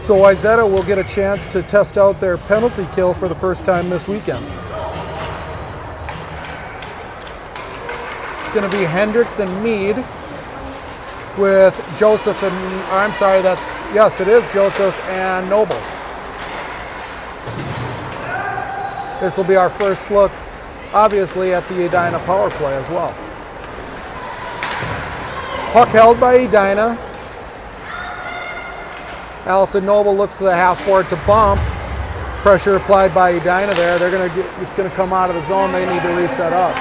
So Wayzata will get a chance to test out their penalty kill for the first time this weekend. It's going to be Hendricks and Mead with Joseph and, I'm sorry, yes, it is Joseph and Noble. This will be our first look, obviously, at the Edina power play as well. Puck held by Edina. Allison Noble looks to the half board to bump. Pressure applied by Edina there. It's gonna come out of the zone. They need to reset up.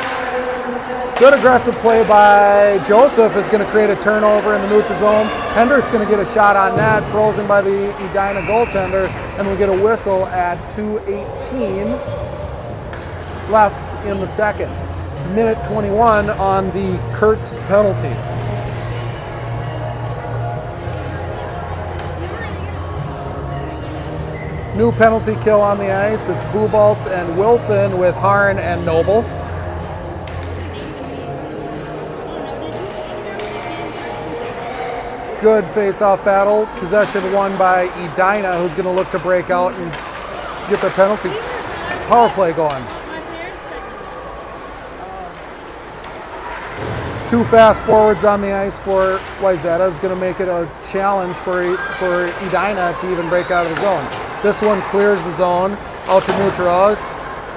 Good aggressive play by Joseph is gonna create a turnover in the neutral zone. Hendricks gonna get a shot on net, frozen by the Edina goaltender, and we'll get a whistle at 2:18 left in the second. Minute 21 on the Kurtz penalty. New penalty kill on the ice. It's Buboltz and Wilson with Harn and Noble. Good face-off battle. Possession won by Edina, who's going to look to break out and get their penalty power play going. Two fast forwards on the ice for Wayzata is going to make it a challenge for Edina to even break out of the zone. This one clears the zone out to neutral ice.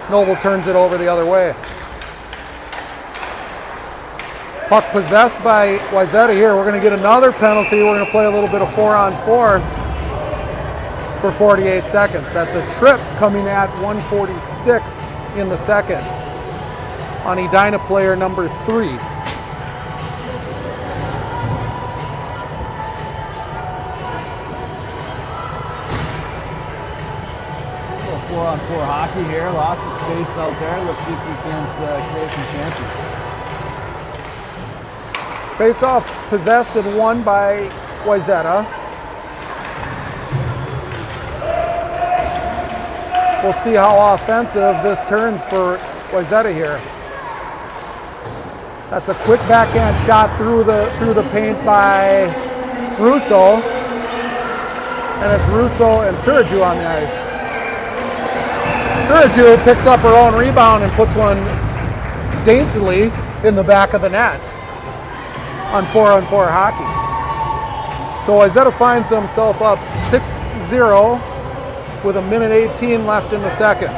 Noble turns it over the other way. Puck possessed by Wayzata here. We're going to get another penalty. We're going to play a little bit of 4-on-4 for 48 seconds. That's a trip coming at 1:46 in the second on Edina player number 3. 4-on-4 hockey here, lots of space out there. Let's see if we can't create some chances. Face-off possessed and won by Wayzata. We'll see how offensive this turns for Wayzata here. That's a quick backhand shot through the paint by Russo. And it's Russo and Suraju on the ice. Suraju picks up her own rebound and puts one daintily in the back of the net on 4-on-4 hockey. So Wayzata finds himself up 6-0 with a minute 18 left in the second.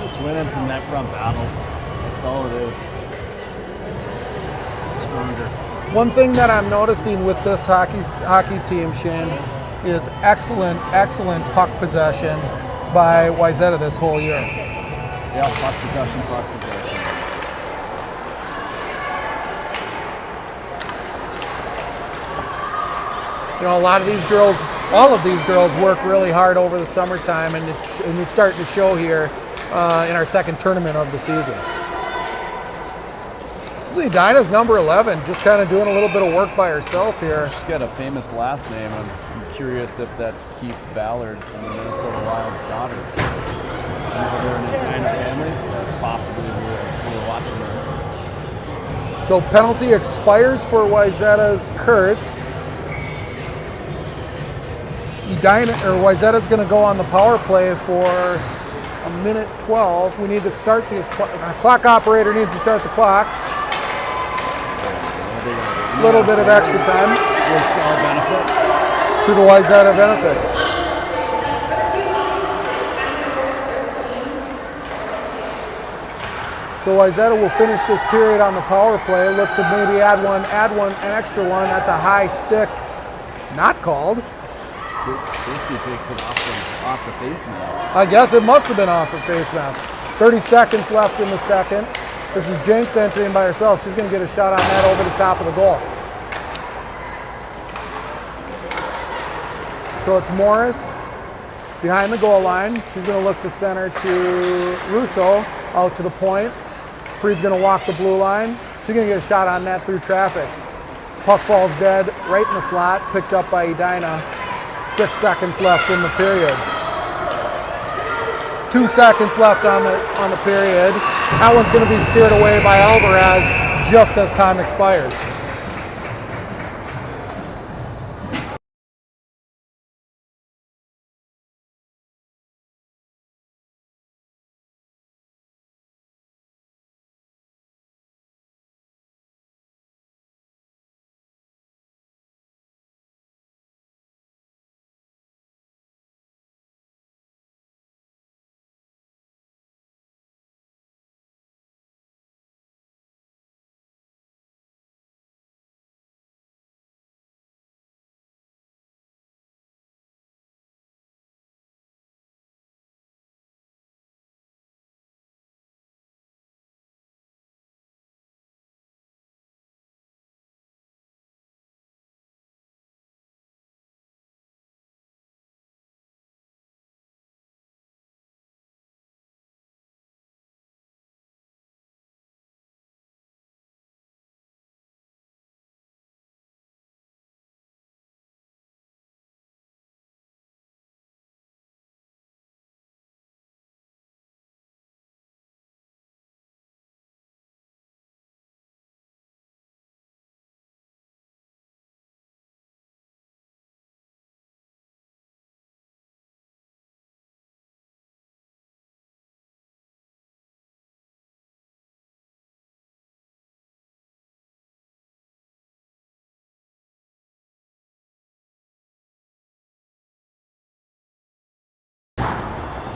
Just winning some net front battles. That's all it is. Stronger. One thing that I'm noticing with this hockey team, Shane, is excellent puck possession by Wayzata this whole year. Yeah, puck possession. You know, a lot of these girls, all of these girls work really hard over the summertime, and it's starting to show here in our second tournament of the season. This is Edina's number 11, just kind of doing a little bit of work by herself here. She's got a famous last name. I'm curious if that's Keith Ballard from the Minnesota Wild's daughter. They're an Edina family, so that's possibly who we're watching there. So penalty expires for Wayzata's Kurtz. Wayzata's going to go on the power play for a minute 12. We need to start the clock operator needs to start the clock. A little bit of extra time. Works our benefit. To the Wayzata benefit. So Wayzata will finish this period on the power play. Look to maybe add an extra one. That's a high stick, not called. Christie takes it off the face mask. I guess it must have been off her face mask. 30 seconds left in the second. This is Jenks entering by herself. She's going to get a shot on that over the top of the goal. So it's Morris behind the goal line. She's going to look to center to Russo, out to the point. Freed's going to walk the blue line. She's going to get a shot on net through traffic. Puck falls dead right in the slot, picked up by Edina. 6 seconds left in the period. 2 seconds left on the period. That one's going to be steered away by Alvarez just as time expires.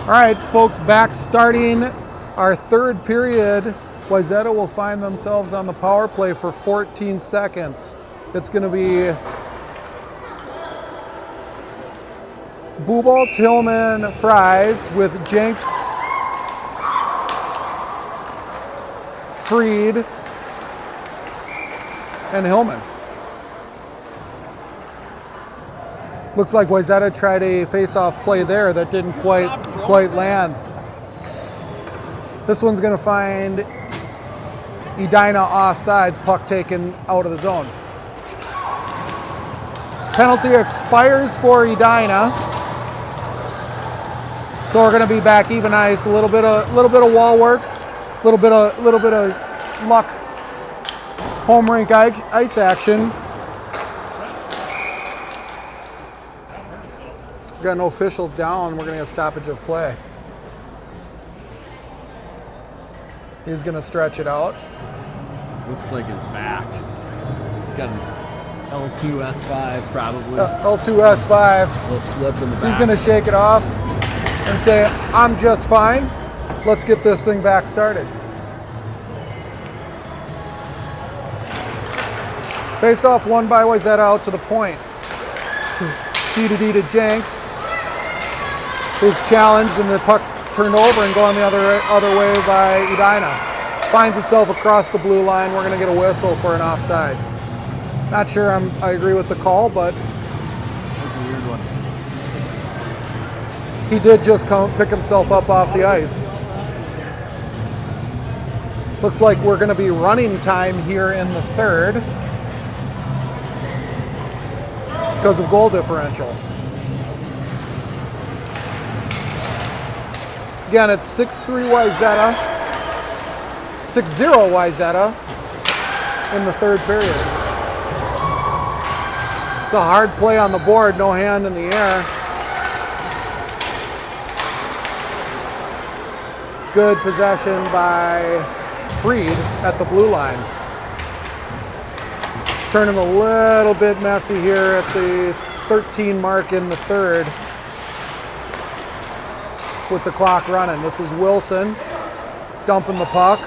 All right, folks, back starting our third period. Wayzata will find themselves on the power play for 14 seconds. It's going to be Buboltz, Hillman, Fries with Jenks, Freed, and Hillman. Looks like Wayzata tried a face-off play there that didn't quite land. This one's going to find Edina offsides, puck taken out of the zone. Penalty expires for Edina. So we're going to be back even ice, a little bit of wall work, a little bit of luck, home rink ice action. Got no official down. We're going to get a stoppage of play. He's going to stretch it out. Looks like his back. He's got an L2 S5 probably. L2 S5. A little slip in the back. He's going to shake it off and say, I'm just fine. Let's get this thing back started. Face off won by Wayzata out to the point. D to Jenks, who's challenged, and the puck's turned over and going the other way by Edina. Finds itself across the blue line. We're going to get a whistle for an offsides. Not sure I agree with the call, but That's a weird one. he did just pick himself up off the ice. Looks like we're going to be running time here in the third because of goal differential. Again, it's 6-3 Wayzata, 6-0 Wayzata in the third period. It's a hard play on the board, no hand in the air. Good possession by Freed at the blue line. It's turning a little bit messy here at the 13 mark in the third with the clock running. This is Wilson dumping the puck.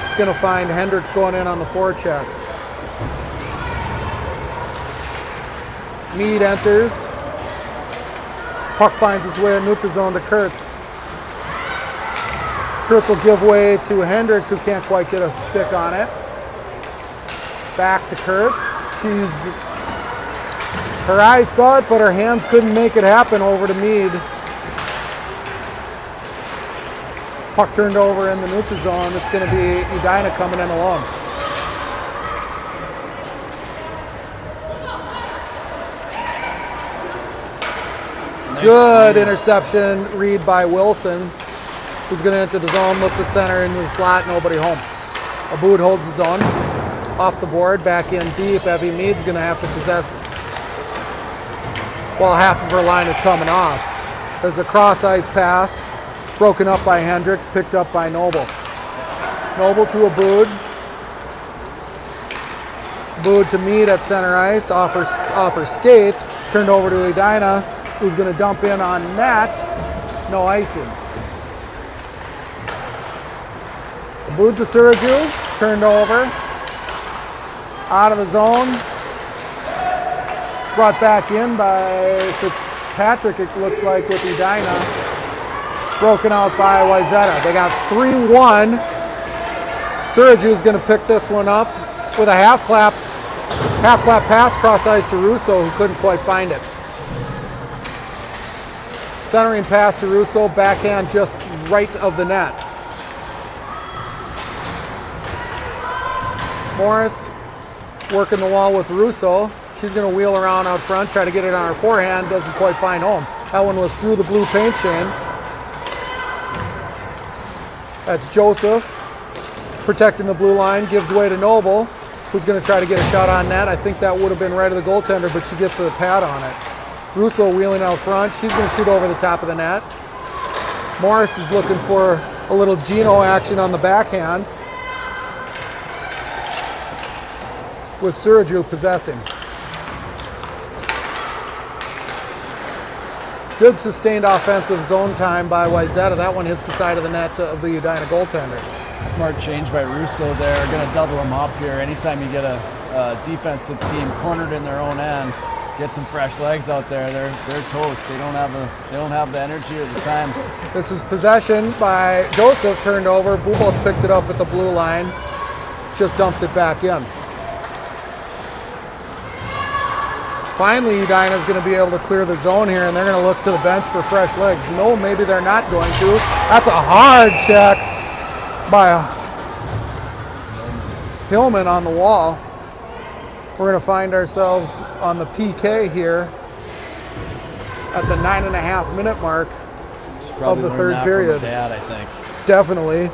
It's going to find Hendricks going in on the forecheck. Mead enters. Puck finds its way in neutral zone to Kurtz. Kurtz will give way to Hendricks, who can't quite get a stick on it. Back to Kurtz. Her eyes saw it, but her hands couldn't make it happen. Over to Mead. Puck turned over in the neutral zone. It's going to be Edina coming in alone. Good interception read by Wilson, who's going to enter the zone, look to center into the slot, nobody home. Aboud holds his own. Off the board, back in deep. Evie Mead's going to have to possess while half of her line is coming off. There's a cross ice pass, broken up by Hendricks, picked up by Noble. Noble to Aboud. Aboud to Mead at center ice, offers skate, turned over to Edina, who's going to dump in on net. No icing. Aboud to Suraju, turned over. Out of the zone. Brought back in by Fitzpatrick, it looks like, with Edina. Broken out by Wayzata. They got 3-1. Suraju's going to pick this one up with a half clap pass cross ice to Russo, who couldn't quite find it. Centering pass to Russo, backhand just right of the net. Morris working the wall with Russo. She's going to wheel around out front, try to get it on her forehand, doesn't quite find home. That one was through the blue paint chain. That's Joseph protecting the blue line, gives way to Noble, who's going to try to get a shot on net. I think that would have been right of the goaltender, but she gets a pad on it. Russo wheeling out front. She's going to shoot over the top of the net. Morris is looking for a little Gino action on the backhand, with Suraju possessing. Good sustained offensive zone time by Wayzata. That one hits the side of the net of the Edina goaltender. Smart change by Russo there. Going to double them up here. Anytime you get a defensive team cornered in their own end, get some fresh legs out there. They're toast. They don't have the energy or the time. This is possession by Joseph, turned over. Bubolz picks it up at the blue line, just dumps it back in. Finally, Edina's going to be able to clear the zone here, and they're going to look to the bench for fresh legs. No, maybe they're not going to. That's a hard check by Hillman on the wall. We're going to find ourselves on the PK here at the 9.5-minute mark of the third period. From her dad, I think. Definitely.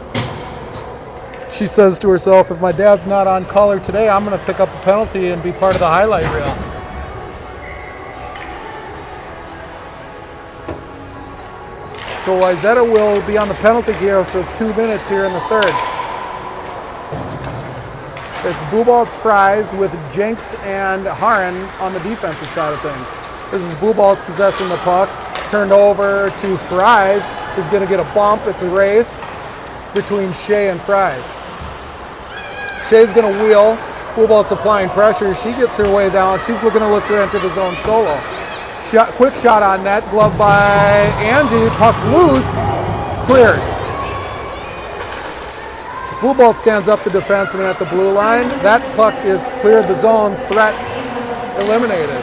She says to herself, if my dad's not on color today, I'm going to pick up a penalty and be part of the highlight reel. So Wayzata will be on the penalty kill for 2 minutes here in the third. It's Bubolz Fries with Jenks and Haran on the defensive side of things. This is Bubolz possessing the puck. Turned over to Fries, who's going to get a bump. It's a race between Shea and Fries. Shea's going to wheel. Bubolz applying pressure. She gets her way down. She's looking to look to enter the zone solo. Quick shot on net. Glove by Angie. Puck's loose. Cleared. Bubolz stands up the defenseman at the blue line. That puck is cleared the zone. Threat eliminated.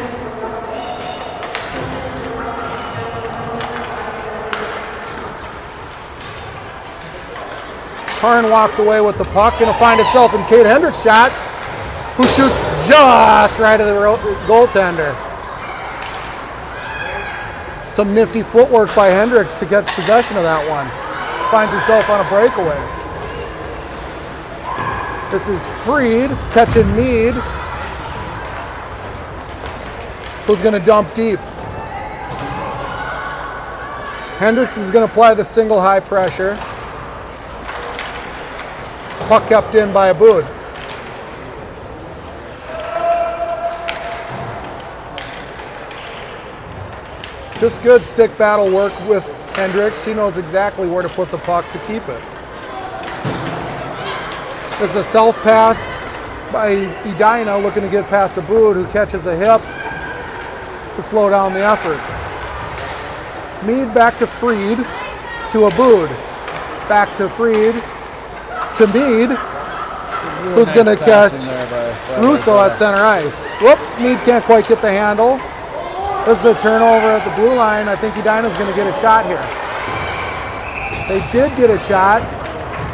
Haran walks away with the puck. Going to find itself in Kate Hendricks' shot, who shoots just right of the goaltender. Some nifty footwork by Hendricks to catch possession of that one. Finds herself on a breakaway. This is Freed catching Mead, who's going to dump deep. Hendricks is going to apply the single high pressure. Puck kept in by Aboud. Just good stick battle work with Hendricks. She knows exactly where to put the puck to keep it. This is a self pass by Edina looking to get past Aboud, who catches a hip to slow down the effort. Mead back to Freed, to Aboud. Back to Freed, to Mead, Really who's nice going to catch by Russo at center ice. Whoop, Mead can't quite get the handle. This is a turnover at the blue line. I think Edina's going to get a shot here. They did get a shot.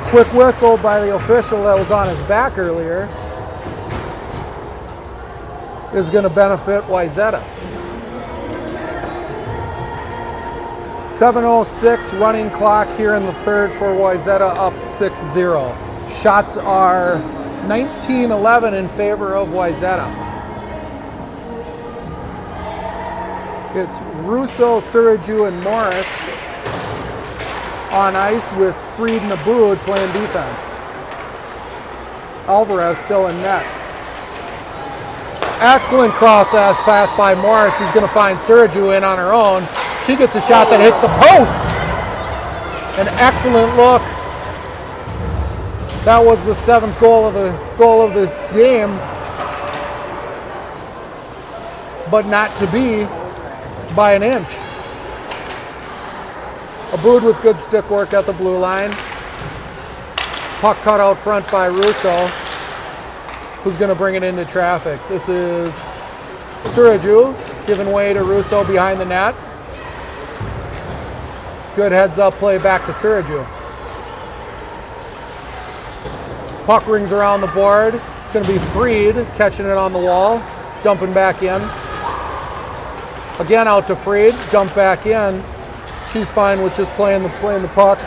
Quick whistle by the official that was on his back earlier is going to benefit Wayzata. 7:06 running clock here in the third for Wayzata, up 6-0. Shots are 19-11 in favor of Wayzata. It's Russo, Suraju, and Morris on ice with Freed and Aboud playing defense. Alvarez still in net. Excellent cross-ass pass by Morris, who's going to find Suraju in on her own. She gets a shot that hits the post. An excellent look. That was the 7th goal of the game, but not to be by an inch. Aboud with good stick work at the blue line. Puck cut out front by Russo, who's going to bring it into traffic. This is Suraju giving way to Russo behind the net. Good heads up play back to Suraju. Puck rings around the board. It's going to be Freed catching it on the wall, dumping back in. Again out to Freed, dump back in. She's fine with just playing the puck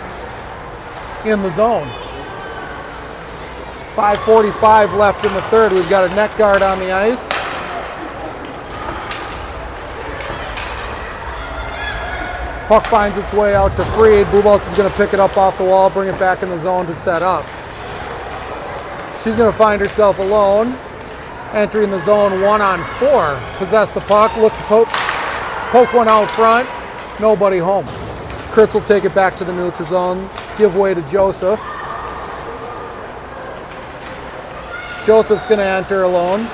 in the zone. 5:45 left in the third. We've got a net guard on the ice. Puck finds its way out to Freed. Bubolz is going to pick it up off the wall, bring it back in the zone to set up. She's going to find herself alone, entering the zone 1-on-4. Possess the puck, look to poke one out front. nobody home. Kurtz will take it back to the neutral zone, give way to Joseph. Joseph's going to enter alone.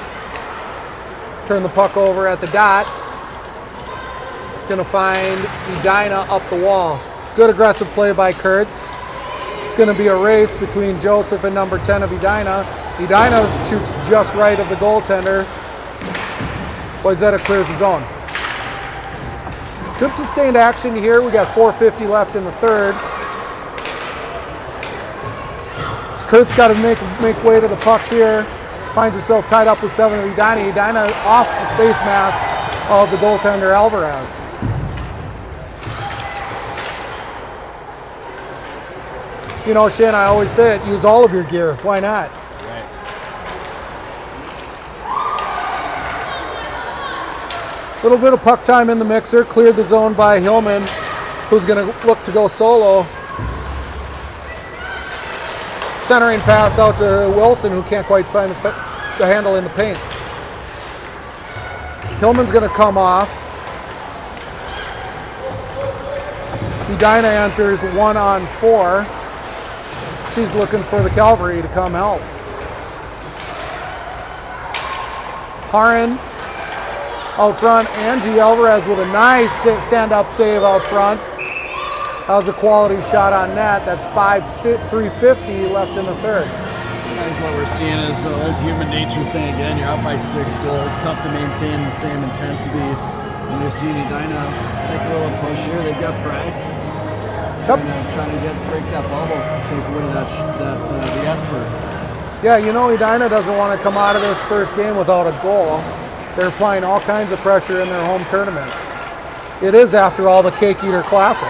Turn the puck over at the dot. It's going to find Edina up the wall. Good aggressive play by Kurtz. It's going to be a race between Joseph and number 10 of Edina. Edina shoots just right of the goaltender. Wayzata clears the zone. Good sustained action here. We got 4:50 left in the third. Kurt's got to make way to the puck here. Finds himself tied up with 7 of Edina. Edina off the face mask of the goaltender Alvarez. You know, Shane, I always say it, use all of your gear. Why not? Right. Little bit of puck time in the mixer. Cleared the zone by Hillman, who's going to look to go solo. Centering pass out to Wilson, who can't quite find the handle in the paint. Hillman's going to come off. Edina enters 1-on-4. She's looking for the Cavalry to come help. Haran out front. Angie Alvarez with a nice stand-up save out front. That was a quality shot on net. That's 3:50 left in the third. I think what we're seeing is the old human nature thing again. You're up by 6 goals. Tough to maintain the same intensity. And you're seeing Edina make a little push here. They've got pride. Trying to break that bubble, take away the S word. Yeah, you know, Edina doesn't want to come out of this first game without a goal. They're applying all kinds of pressure in their home tournament. It is, after all, the Cake Eater Classic.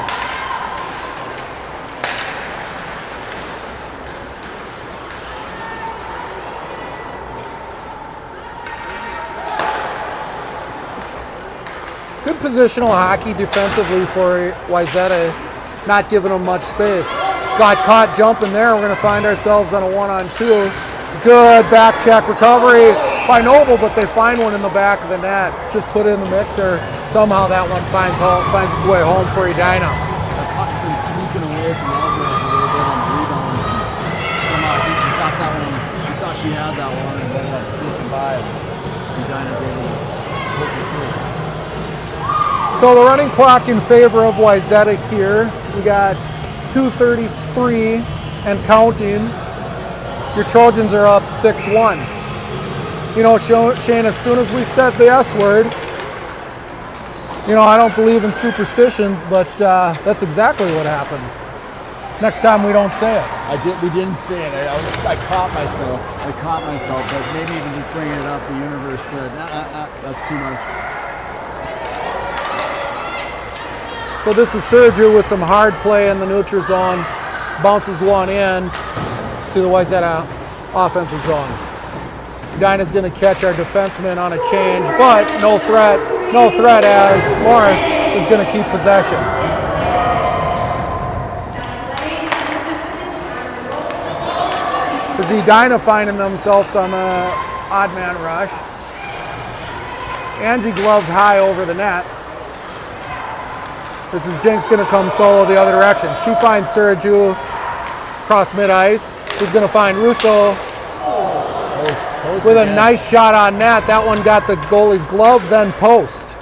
Good positional hockey defensively for Wayzata, not giving them much space. Got caught jumping there. We're going to find ourselves on a 1-on-2. Good back check recovery by Noble, but they find one in the back of the net. Just put it in the mixer. Somehow that one finds its way home for Edina. The puck's been sneaking away from Alvarez a little bit on the rebounds. Somehow I think she got that one. She thought she had that one and ended up sneaking by. Edina's able to poke it through. So the running clock in favor of Wayzata here. We got 2:33 and counting. Your Trojans are up 6-1. You know, Shane, as soon as we said the S word, you know, I don't believe in superstitions, but that's exactly what happens. Next time we don't say it. We didn't say it. I caught myself. But maybe even just bringing it up, the universe said, that's too much. So this is Sergio with some hard play in the neutral zone. Bounces one in to the Wayzata offensive zone. Edina's going to catch our defenseman on a change, but no threat as Morris is going to keep possession. As Edina finding themselves on the odd man rush. Angie gloved high over the net. This is Jinx going to come solo the other direction. She finds Sergio across mid-ice. Who's going to find Russo Post with again. a nice shot on net. That one got the goalie's glove, then post.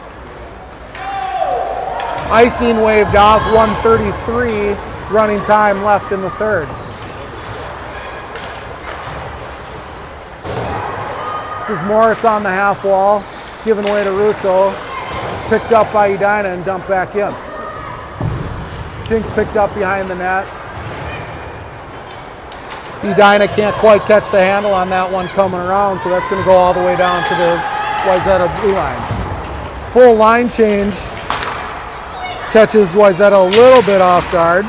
Icing waved off, 1:33 running time left in the third. This is Morris on the half wall, giving way to Russo. Picked up by Edina and dumped back in. Jinx picked up behind the net. Edina can't quite catch the handle on that one coming around, so that's going to go all the way down to the Wayzata blue line. Full line change catches Wayzata a little bit off guard.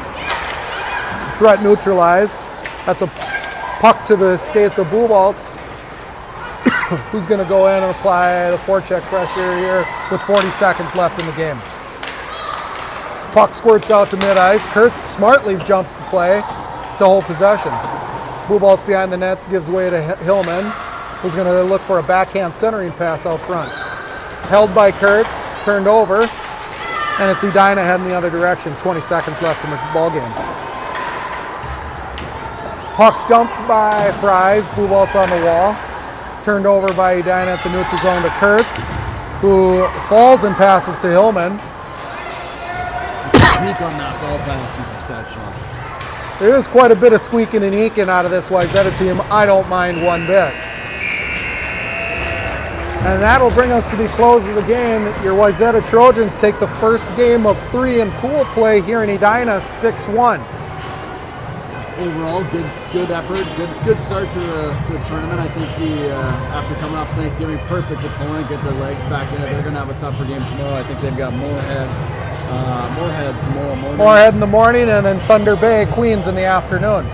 Threat neutralized. That's a puck to the skates of Buwaltz, who's going to go in and apply the forecheck pressure here with 40 seconds left in the game. Puck squirts out to mid-ice. Kurtz smartly jumps the play to hold possession. Buwaltz behind the nets, gives way to Hillman, who's going to look for a backhand centering pass out front. Held by Kurtz, turned over. And it's Edina heading the other direction. 20 seconds left in the ball game. Puck dumped by Fries. Blue ball's on the wall. Turned over by Edina at the neutral zone to Kurtz, who falls and passes to Hillman. Sneak on that ball pass was exceptional. There is quite a bit of squeaking and eking out of this Wayzata team. I don't mind one bit. And that'll bring us to the close of the game. Your Wayzata Trojans take the first game of 3 in pool play here in Edina, 6-1. Overall, good effort, good start to the tournament. I think after coming off Thanksgiving, perfect opponent, get their legs back in it. They're going to have a tougher game tomorrow. I think they've got Moorhead tomorrow morning. Moorhead in the morning, and then Thunder Bay, Queens in the afternoon.